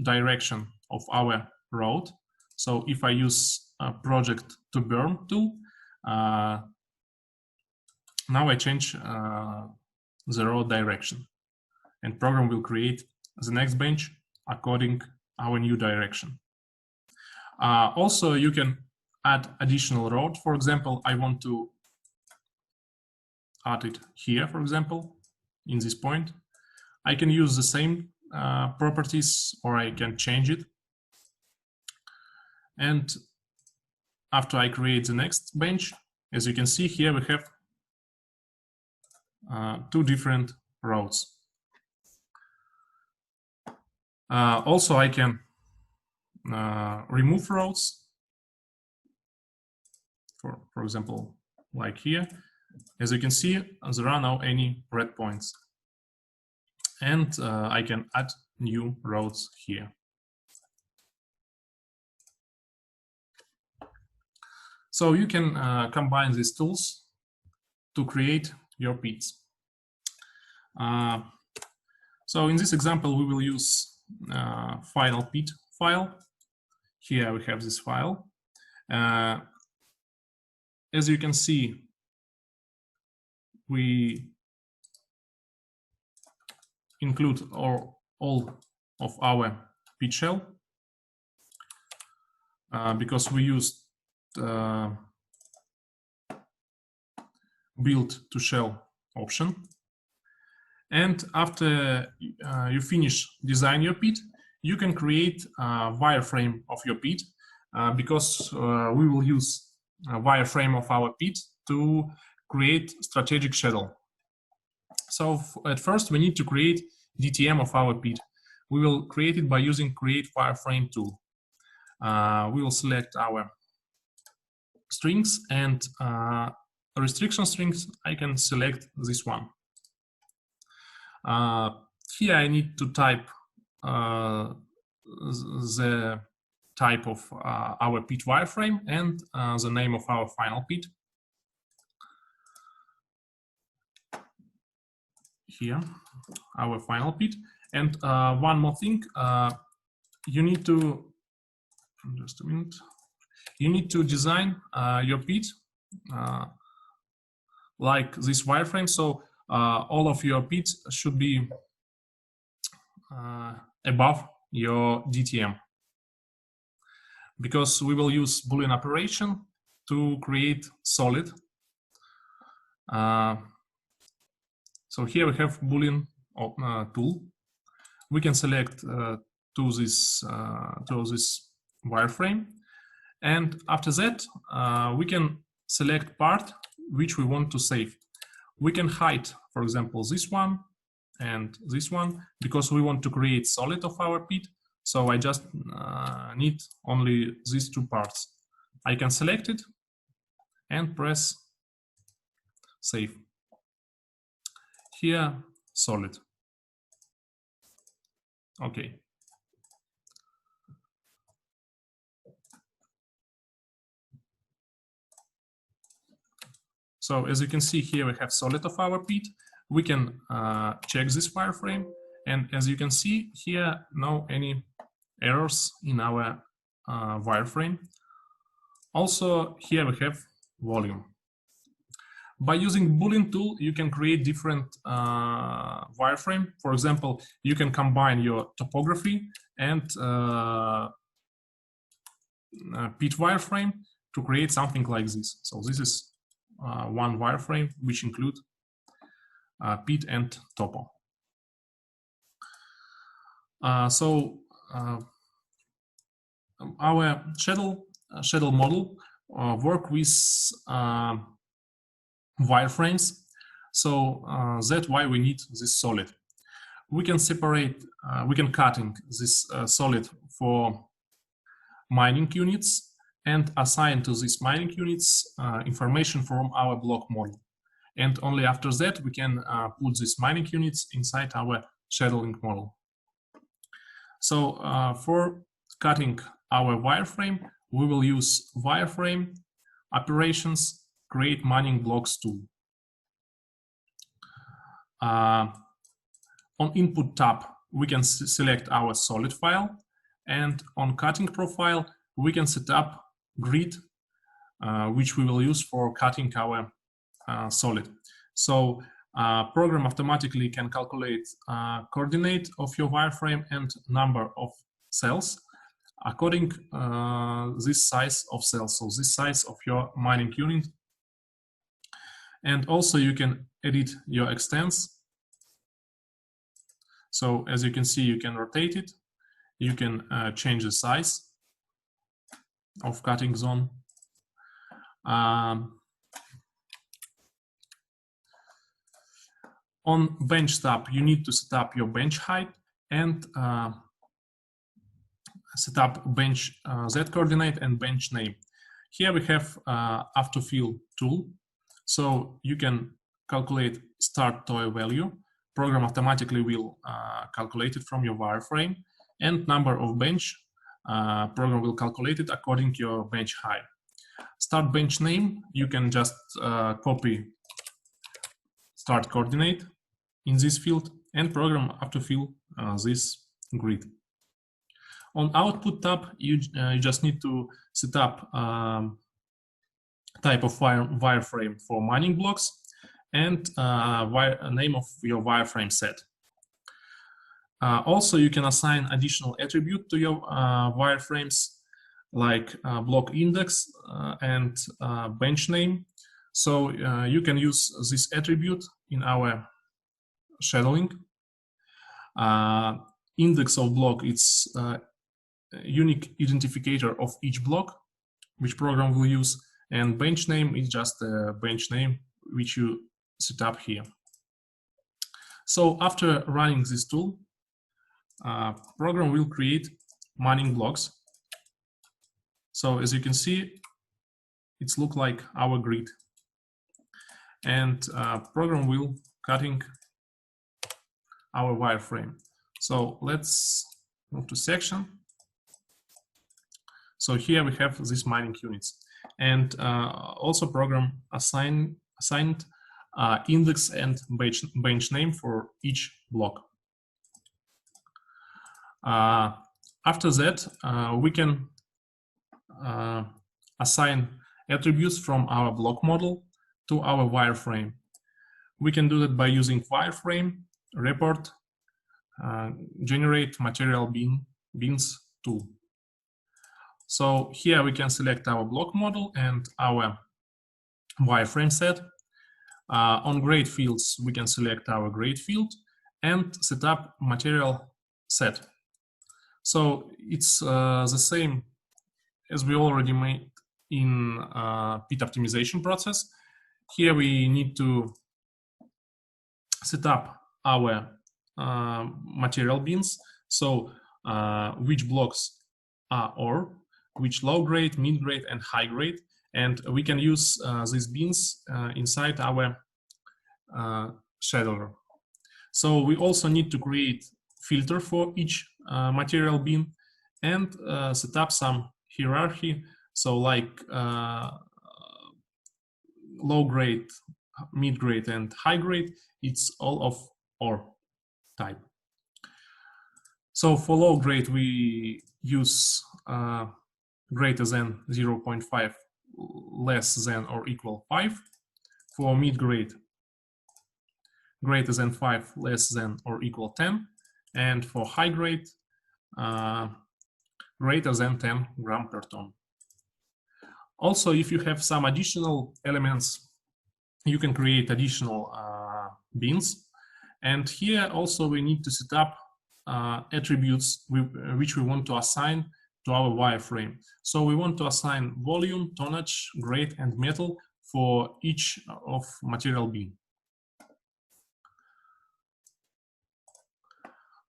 S1: direction of our road. So if I use a project to burn tool, now I change the road direction, and program will create the next bench according our new direction. Also, you can add additional road. For example, I want to add it here, for example, in this point. I can use the same properties, or I can change it. And after I create the next bench, as you can see here, we have two different roads. Also, I can remove roads, for example, like here. As you can see, there are now any red points. And I can add new roads here. So you can combine these tools to create your pits. So in this example, we will use final pit file. Here we have this file. As you can see, we include all of our pit shell because we used build to shell option. And after you finish design your pit, you can create a wireframe of your pit because we will use a wireframe of our pit to create strategic schedule. So at first we need to create DTM of our pit. We will create it by using create wireframe tool. We will select our strings, and restriction strings, I can select this one. Here I need to type the type of our pit wireframe and the name of our final pit. Here, our final pit. And one more thing, you need to, just a minute, you need to design your pit like this wireframe. So all of your pits should be above your DTM, because we will use Boolean operation to create solid. So here we have Boolean tool. We can select to this wireframe, and after that we can select part which we want to save. We can hide, for example, this one and this one because we want to create solid of our pit. So I just need only these two parts. I can select it and press save. Here, solid. Okay. So as you can see here, we have solid of our pit. we can check this wireframe, and as you can see here, no any errors in our wireframe. Also, here we have volume. By using Boolean tool, you can create different wireframe. For example, you can combine your topography and pit wireframe to create something like this. So this is one wireframe which include pit and topo. Our schedule model work with wireframes, so that's why we need this solid. We can separate, we can cutting this solid for mining units and assign to these mining units information from our block model. And only after that we can put these mining units inside our scheduling model. So for cutting our wireframe, we will use wireframe operations create mining blocks tool. On input tab, we can select our solid file, and on cutting profile, we can set up grid, which we will use for cutting our solid. So program automatically can calculate coordinate of your wireframe and number of cells according this size of cells, so this size of your mining unit. And also you can edit your extents. So as you can see, you can rotate it. You can change the size of cutting zone. On bench tab, you need to set up your bench height and set up bench Z coordinate and bench name. Here we have autofill tool. So you can calculate start toy value. Program automatically will calculate it from your wireframe, and number of bench. Program will calculate it according to your bench height. Start bench name, you can just copy start coordinate in this field, and program autofill this grid. On output tab, you just need to set up type of wireframe for mining blocks and name of your wireframe set. Also, you can assign additional attribute to your wireframes like block index and bench name. So you can use this attribute in our scheduling. Index of block, it's unique identifier of each block, which program will use, and bench name is just a bench name which you set up here. So after running this tool, program will create mining blocks. So as you can see, it's look like our grid, and program will cutting our wireframe. So let's move to section. So here we have these mining units, and also program assigned index and bench name for each block. After that, we can assign attributes from our block model to our wireframe. We can do that by using wireframe report generate material bins tool. So here we can select our block model and our wireframe set. On grade fields, we can select our grade field and set up material set. So it's the same as we already made in Pit Optimization process. Here we need to set up our material bins. So which blocks are ore, which low grade, mid grade, and high grade. And we can use these bins inside our scheduler. So we also need to create filter for each material bin and set up some hierarchy. So like low grade mid-grade, and high-grade, it's all of ore type. So for low-grade, we use greater than 0.5, less than or equal 5. For mid-grade, greater than 5, less than or equal 10. And for high-grade, greater than 10 gram per ton. Also, if you have some additional elements, you can create additional bins. And here also we need to set up attributes which we want to assign to our wireframe. So we want to assign volume, tonnage, grade, and metal for each of material bin.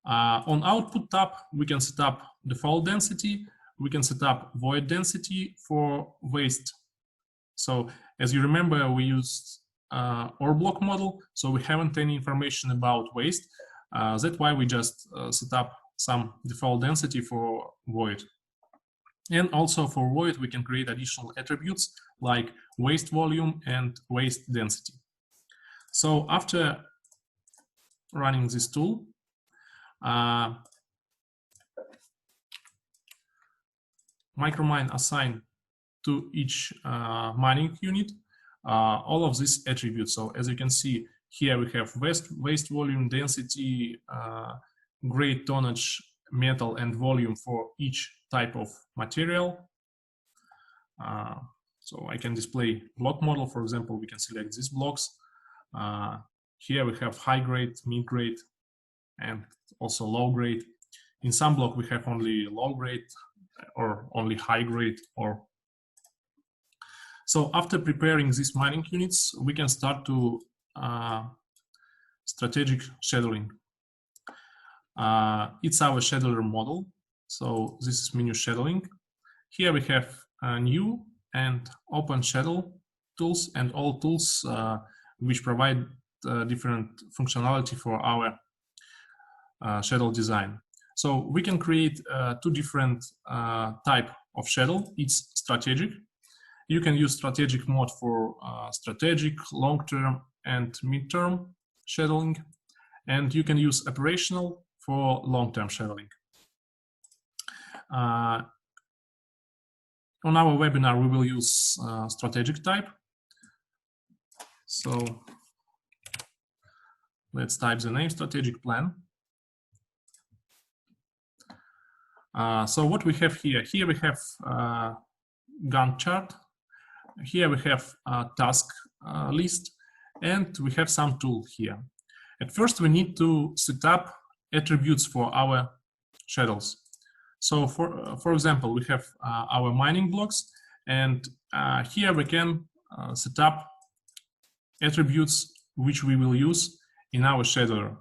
S1: On output tab, we can set up default density. We can set up void density for waste. So as you remember, we used ore block model, so we haven't any information about waste. That's why we just set up some default density for void. And also for void, we can create additional attributes like waste volume and waste density. So after running this tool, Micromine assign to each mining unit all of these attributes. So as you can see here, we have waste volume, density, grade, tonnage, metal, and volume for each type of material. So I can display block model. For example, we can select these blocks. Here we have high grade, mid grade, and also low grade. In some block we have only low grade or only high grade. Or so after preparing these mining units, we can start to strategic scheduling. It's our scheduler model. So this is menu scheduling. Here we have new and open schedule tools, and all tools which provide different functionality for our schedule design. So we can create two different type of schedule. It's strategic. You can use strategic mode for strategic, long-term, and mid-term scheduling, and you can use operational for long-term scheduling. On our webinar, we will use strategic type. So let's type the name strategic plan. So what we have here we have Gantt chart. Here we have a task list, and we have some tool here. At first, we need to set up attributes for our schedules. So for example, we have our mining blocks, and here we can set up attributes which we will use in our scheduler.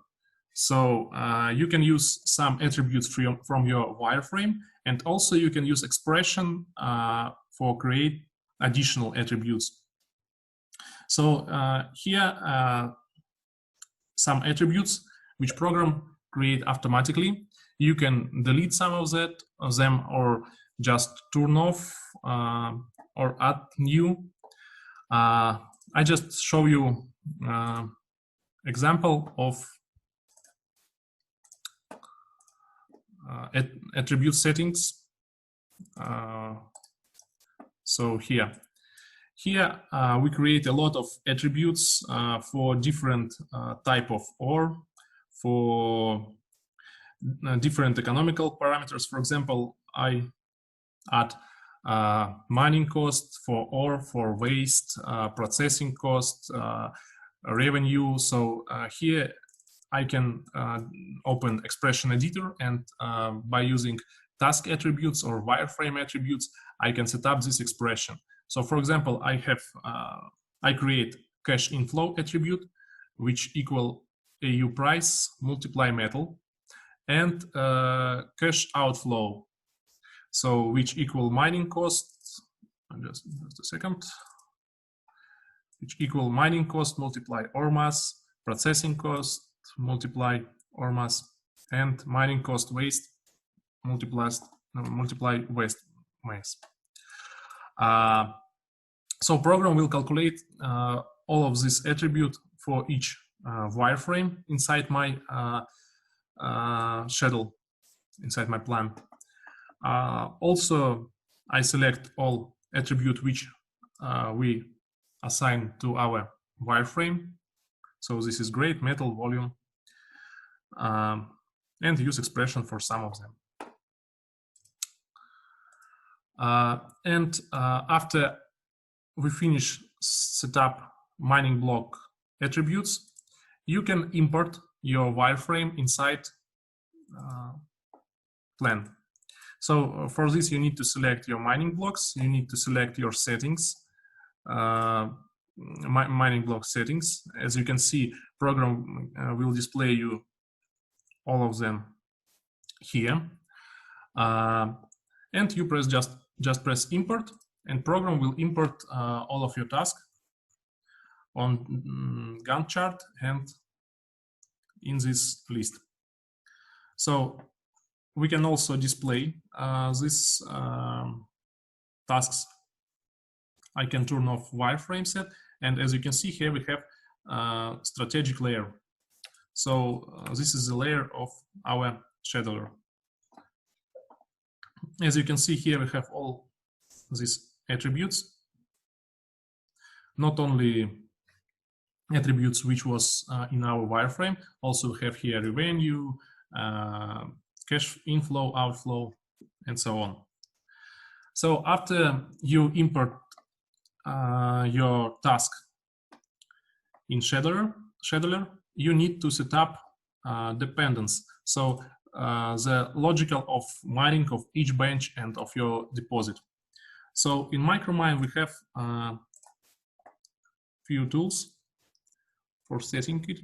S1: So you can use some attributes from your wireframe, and also you can use expression for create additional attributes. So here some attributes which program create automatically. You can delete some of them, or just turn off or add new. I just show you example of attribute settings. So here we create a lot of attributes for different type of ore, for different economical parameters. For example, I add mining cost for ore, for waste, processing cost, revenue. So here I can open expression editor, and by using task attributes or wireframe attributes, I can set up this expression. So for example, I create cash inflow attribute, which equal AU price multiply metal, and cash outflow, so which equal mining cost, just a second, which equal mining cost multiply ore mass, processing cost multiply ore mass, and mining cost waste multiply waste mass. So program will calculate all of this attribute for each wireframe inside my schedule, inside my plan. Also, I select all attribute which we assign to our wireframe. So this is great, metal, volume, and use expression for some of them. After we finish setup mining block attributes, you can import your wireframe inside plan. So for this, you need to select your mining blocks. You need to select your settings, mining block settings. As you can see, program will display you all of them here. And you press just press import, and program will import all of your tasks on Gantt chart and in this list. So we can also display these tasks. I can turn off wireframe set, and as you can see here, we have strategic layer. So this is the layer of our scheduler. As you can see here, we have all these attributes, not only attributes which was in our wireframe, also we have here revenue, cash inflow, outflow, and so on. So after you import your task in scheduler, you need to set up dependence. So the logical of mining of each bench and of your deposit. So in Micromine, we have few tools for setting it.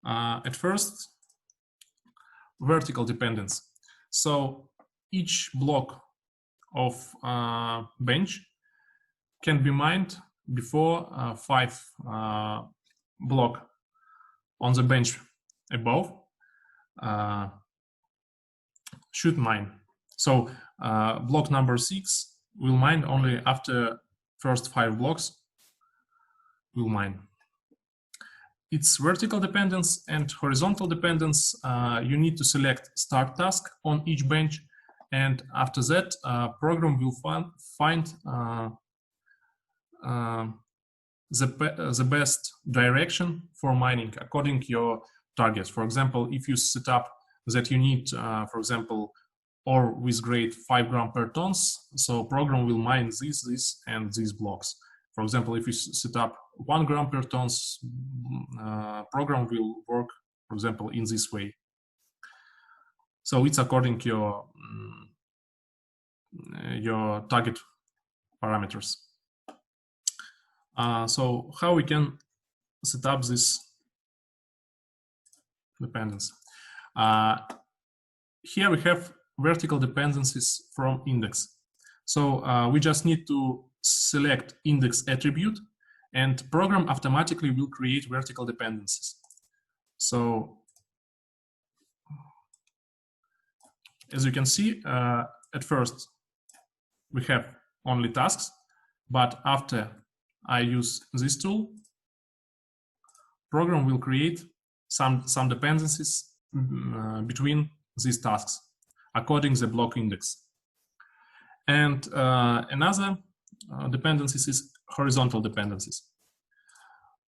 S1: At first, vertical dependence. So each block of bench can be mined before 5 block on the bench above should mine. So block number 6 will mine only after first 5 blocks will mine. It's vertical dependence and horizontal dependence. You need to select start task on each bench, and after that, program will find the best direction for mining according to your targets. For example, if you set up that you need, for example, ore with grade 5 grams per tons, so program will mine this, and these blocks. For example, if you set up 1 gram per tons, program will work, for example, in this way. So it's according to your target parameters. So how we can set up this dependence? Here we have vertical dependencies from index. So we just need to select index attribute, and program automatically will create vertical dependencies. So as you can see, at first we have only tasks, but after I use this tool, program will create some dependencies between these tasks according to the block index. And another dependencies is horizontal dependencies.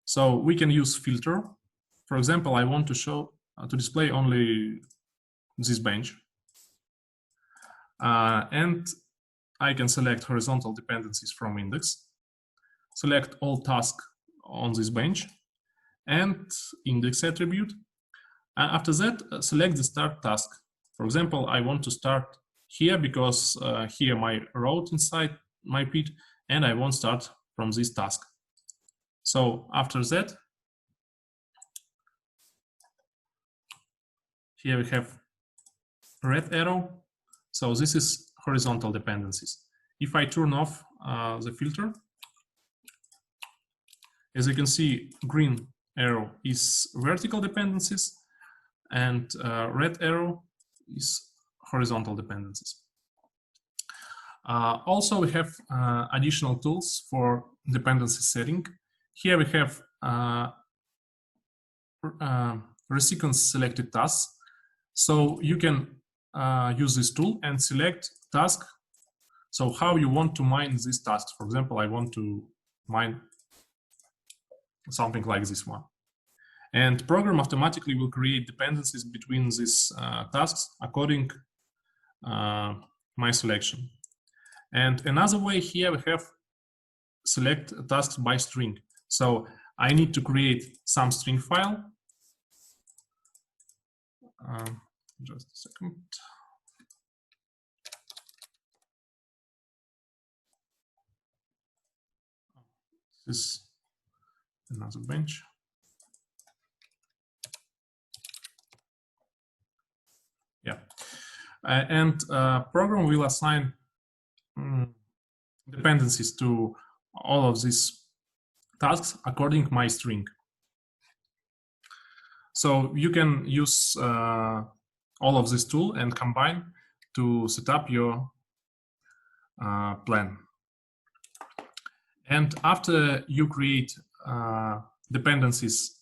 S1: So we can use filter. For example, I want to show to display only this bench, and I can select horizontal dependencies from index, select all tasks on this bench, and index attribute. After that, select the start task. For example, I want to start here because here my road inside my pit, and I want to start from this task. So after that, here we have red arrow. So this is horizontal dependencies. If I turn off the filter, as you can see, green arrow is vertical dependencies, and red arrow is horizontal dependencies. Also, we have additional tools for dependency setting. here we have resequence selected tasks. So you can use this tool and select task. So how you want to mine these tasks. For example, I want to mine something like this one. And program automatically will create dependencies between these tasks according my selection. And another way here we have select tasks by string. So I need to create some string file. Just a second. This is another bench. Yeah, and program will assign dependencies to all of these tasks according my string. So you can use all of this tool and combine to set up your plan. And after you create dependencies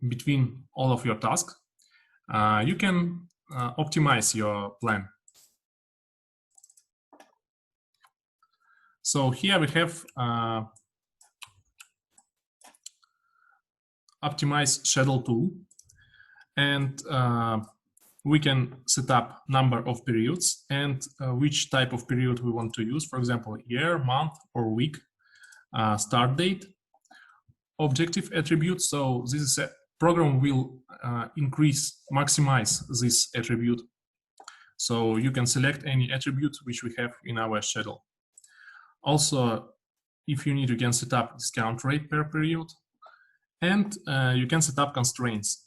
S1: between all of your tasks, you can optimize your plan. So here we have optimize schedule tool, and we can set up number of periods and which type of period we want to use. For example, year, month, or week, start date, objective attribute. So this is a program will maximize this attribute. So you can select any attribute which we have in our schedule. Also, if you need, you can set up discount rate per period, and you can set up constraints.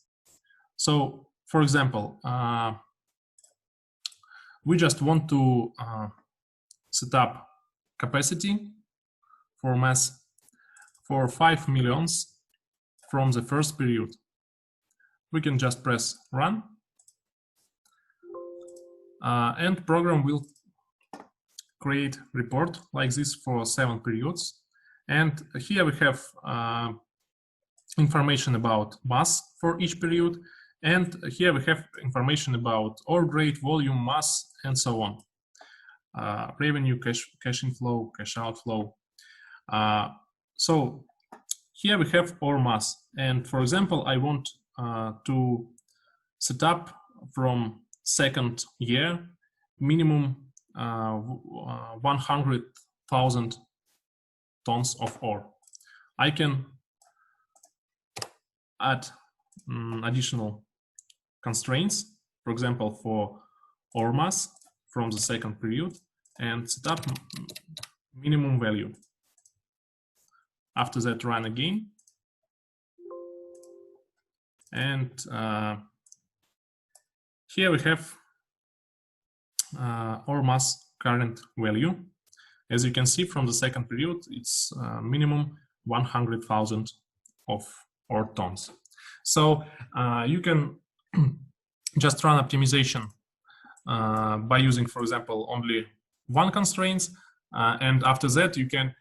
S1: So, for example, we just want to set up capacity for mass for 5 millions from the first period. We can just press run, and program will create report like this for 7 periods. And here we have information about mass for each period, and here we have information about ore grade, volume, mass, and so on. Revenue, cash inflow, cash outflow. So here we have ore mass, and for example, I want to set up from second year minimum 100,000 tons of ore. I can add additional constraints, for example, for ore mass from the second period, and set up minimum value. After that, run again, and here we have ore mass current value. As you can see from the second period, it's minimum 100,000 of ore tons. So you can just run optimization by using, for example, only one constraint, and after that you can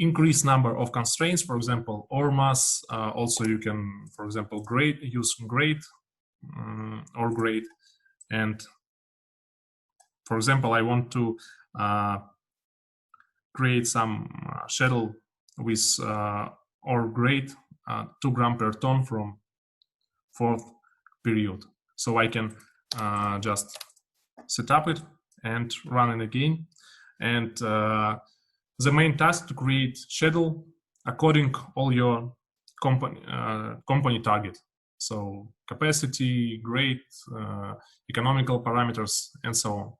S1: increase number of constraints. For example, ore mass. Also, you can, for example, use grade, ore grade, and for example, I want to create some schedule with ore grade 2 grams per ton from fourth period. So I can just set up it and run it again. And the main task to create schedule according all your company target. So capacity, grade, economical parameters, and so on.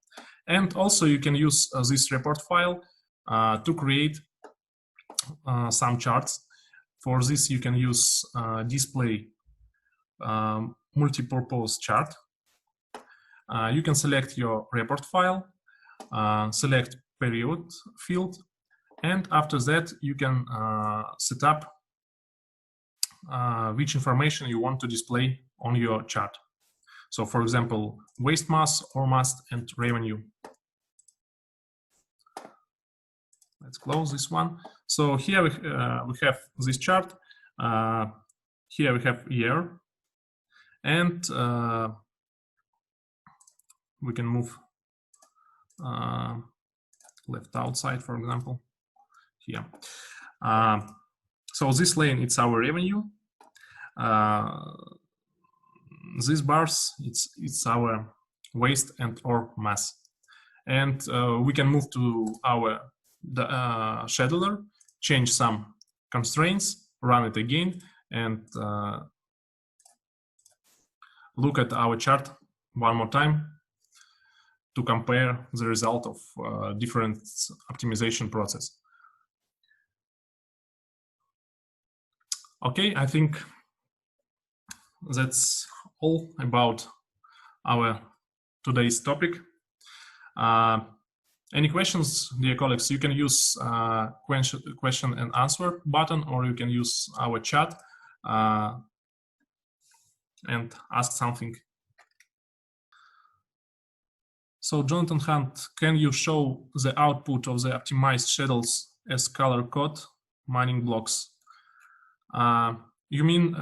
S1: And also you can use this report file to create some charts. For this, you can use display multi-purpose chart. You can select your report file, select period field, and after that you can set up which information you want to display on your chart. So, for example, waste mass, ore mass, and revenue. Let's close this one. So here we have this chart, Here we have year, and we can move left outside, for example, here. So this lane, it's our revenue. These bars, it's our waste and or mass. And we can move to our scheduler, change some constraints, run it again, and look at our chart one more time to compare the result of different optimization process. Okay, I think that's all about our today's topic. Any questions, dear colleagues? You can use question and answer button, or you can use our chat and ask something. So Jonathan Hunt, can you show the output of the optimized schedules as color code mining blocks? You mean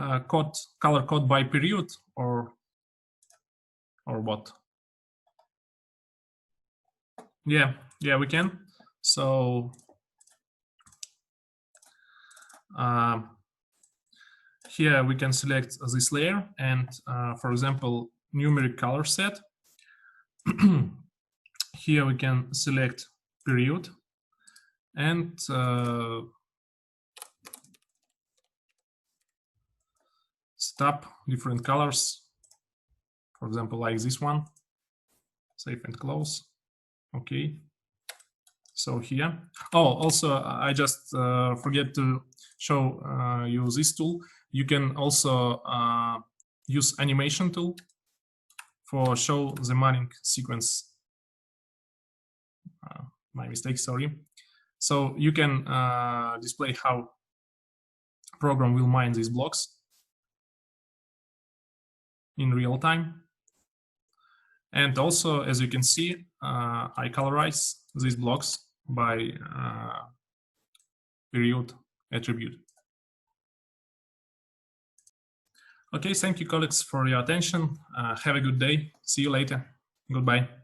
S1: color code by period or what? Yeah, we can. So here we can select this layer and, for example, numeric color set. Here we can select period and stop different colors, for example, like this one. Save and close. Okay. So here. Oh, also, I just forget to show you this tool. You can also use animation tool for show the mining sequence. My mistake, sorry. So you can display how program will mine these blocks in real time. And also, as you can see, I colorize these blocks by period attribute. Okay, thank you, colleagues, for your attention. Have a good day. See you later. Goodbye.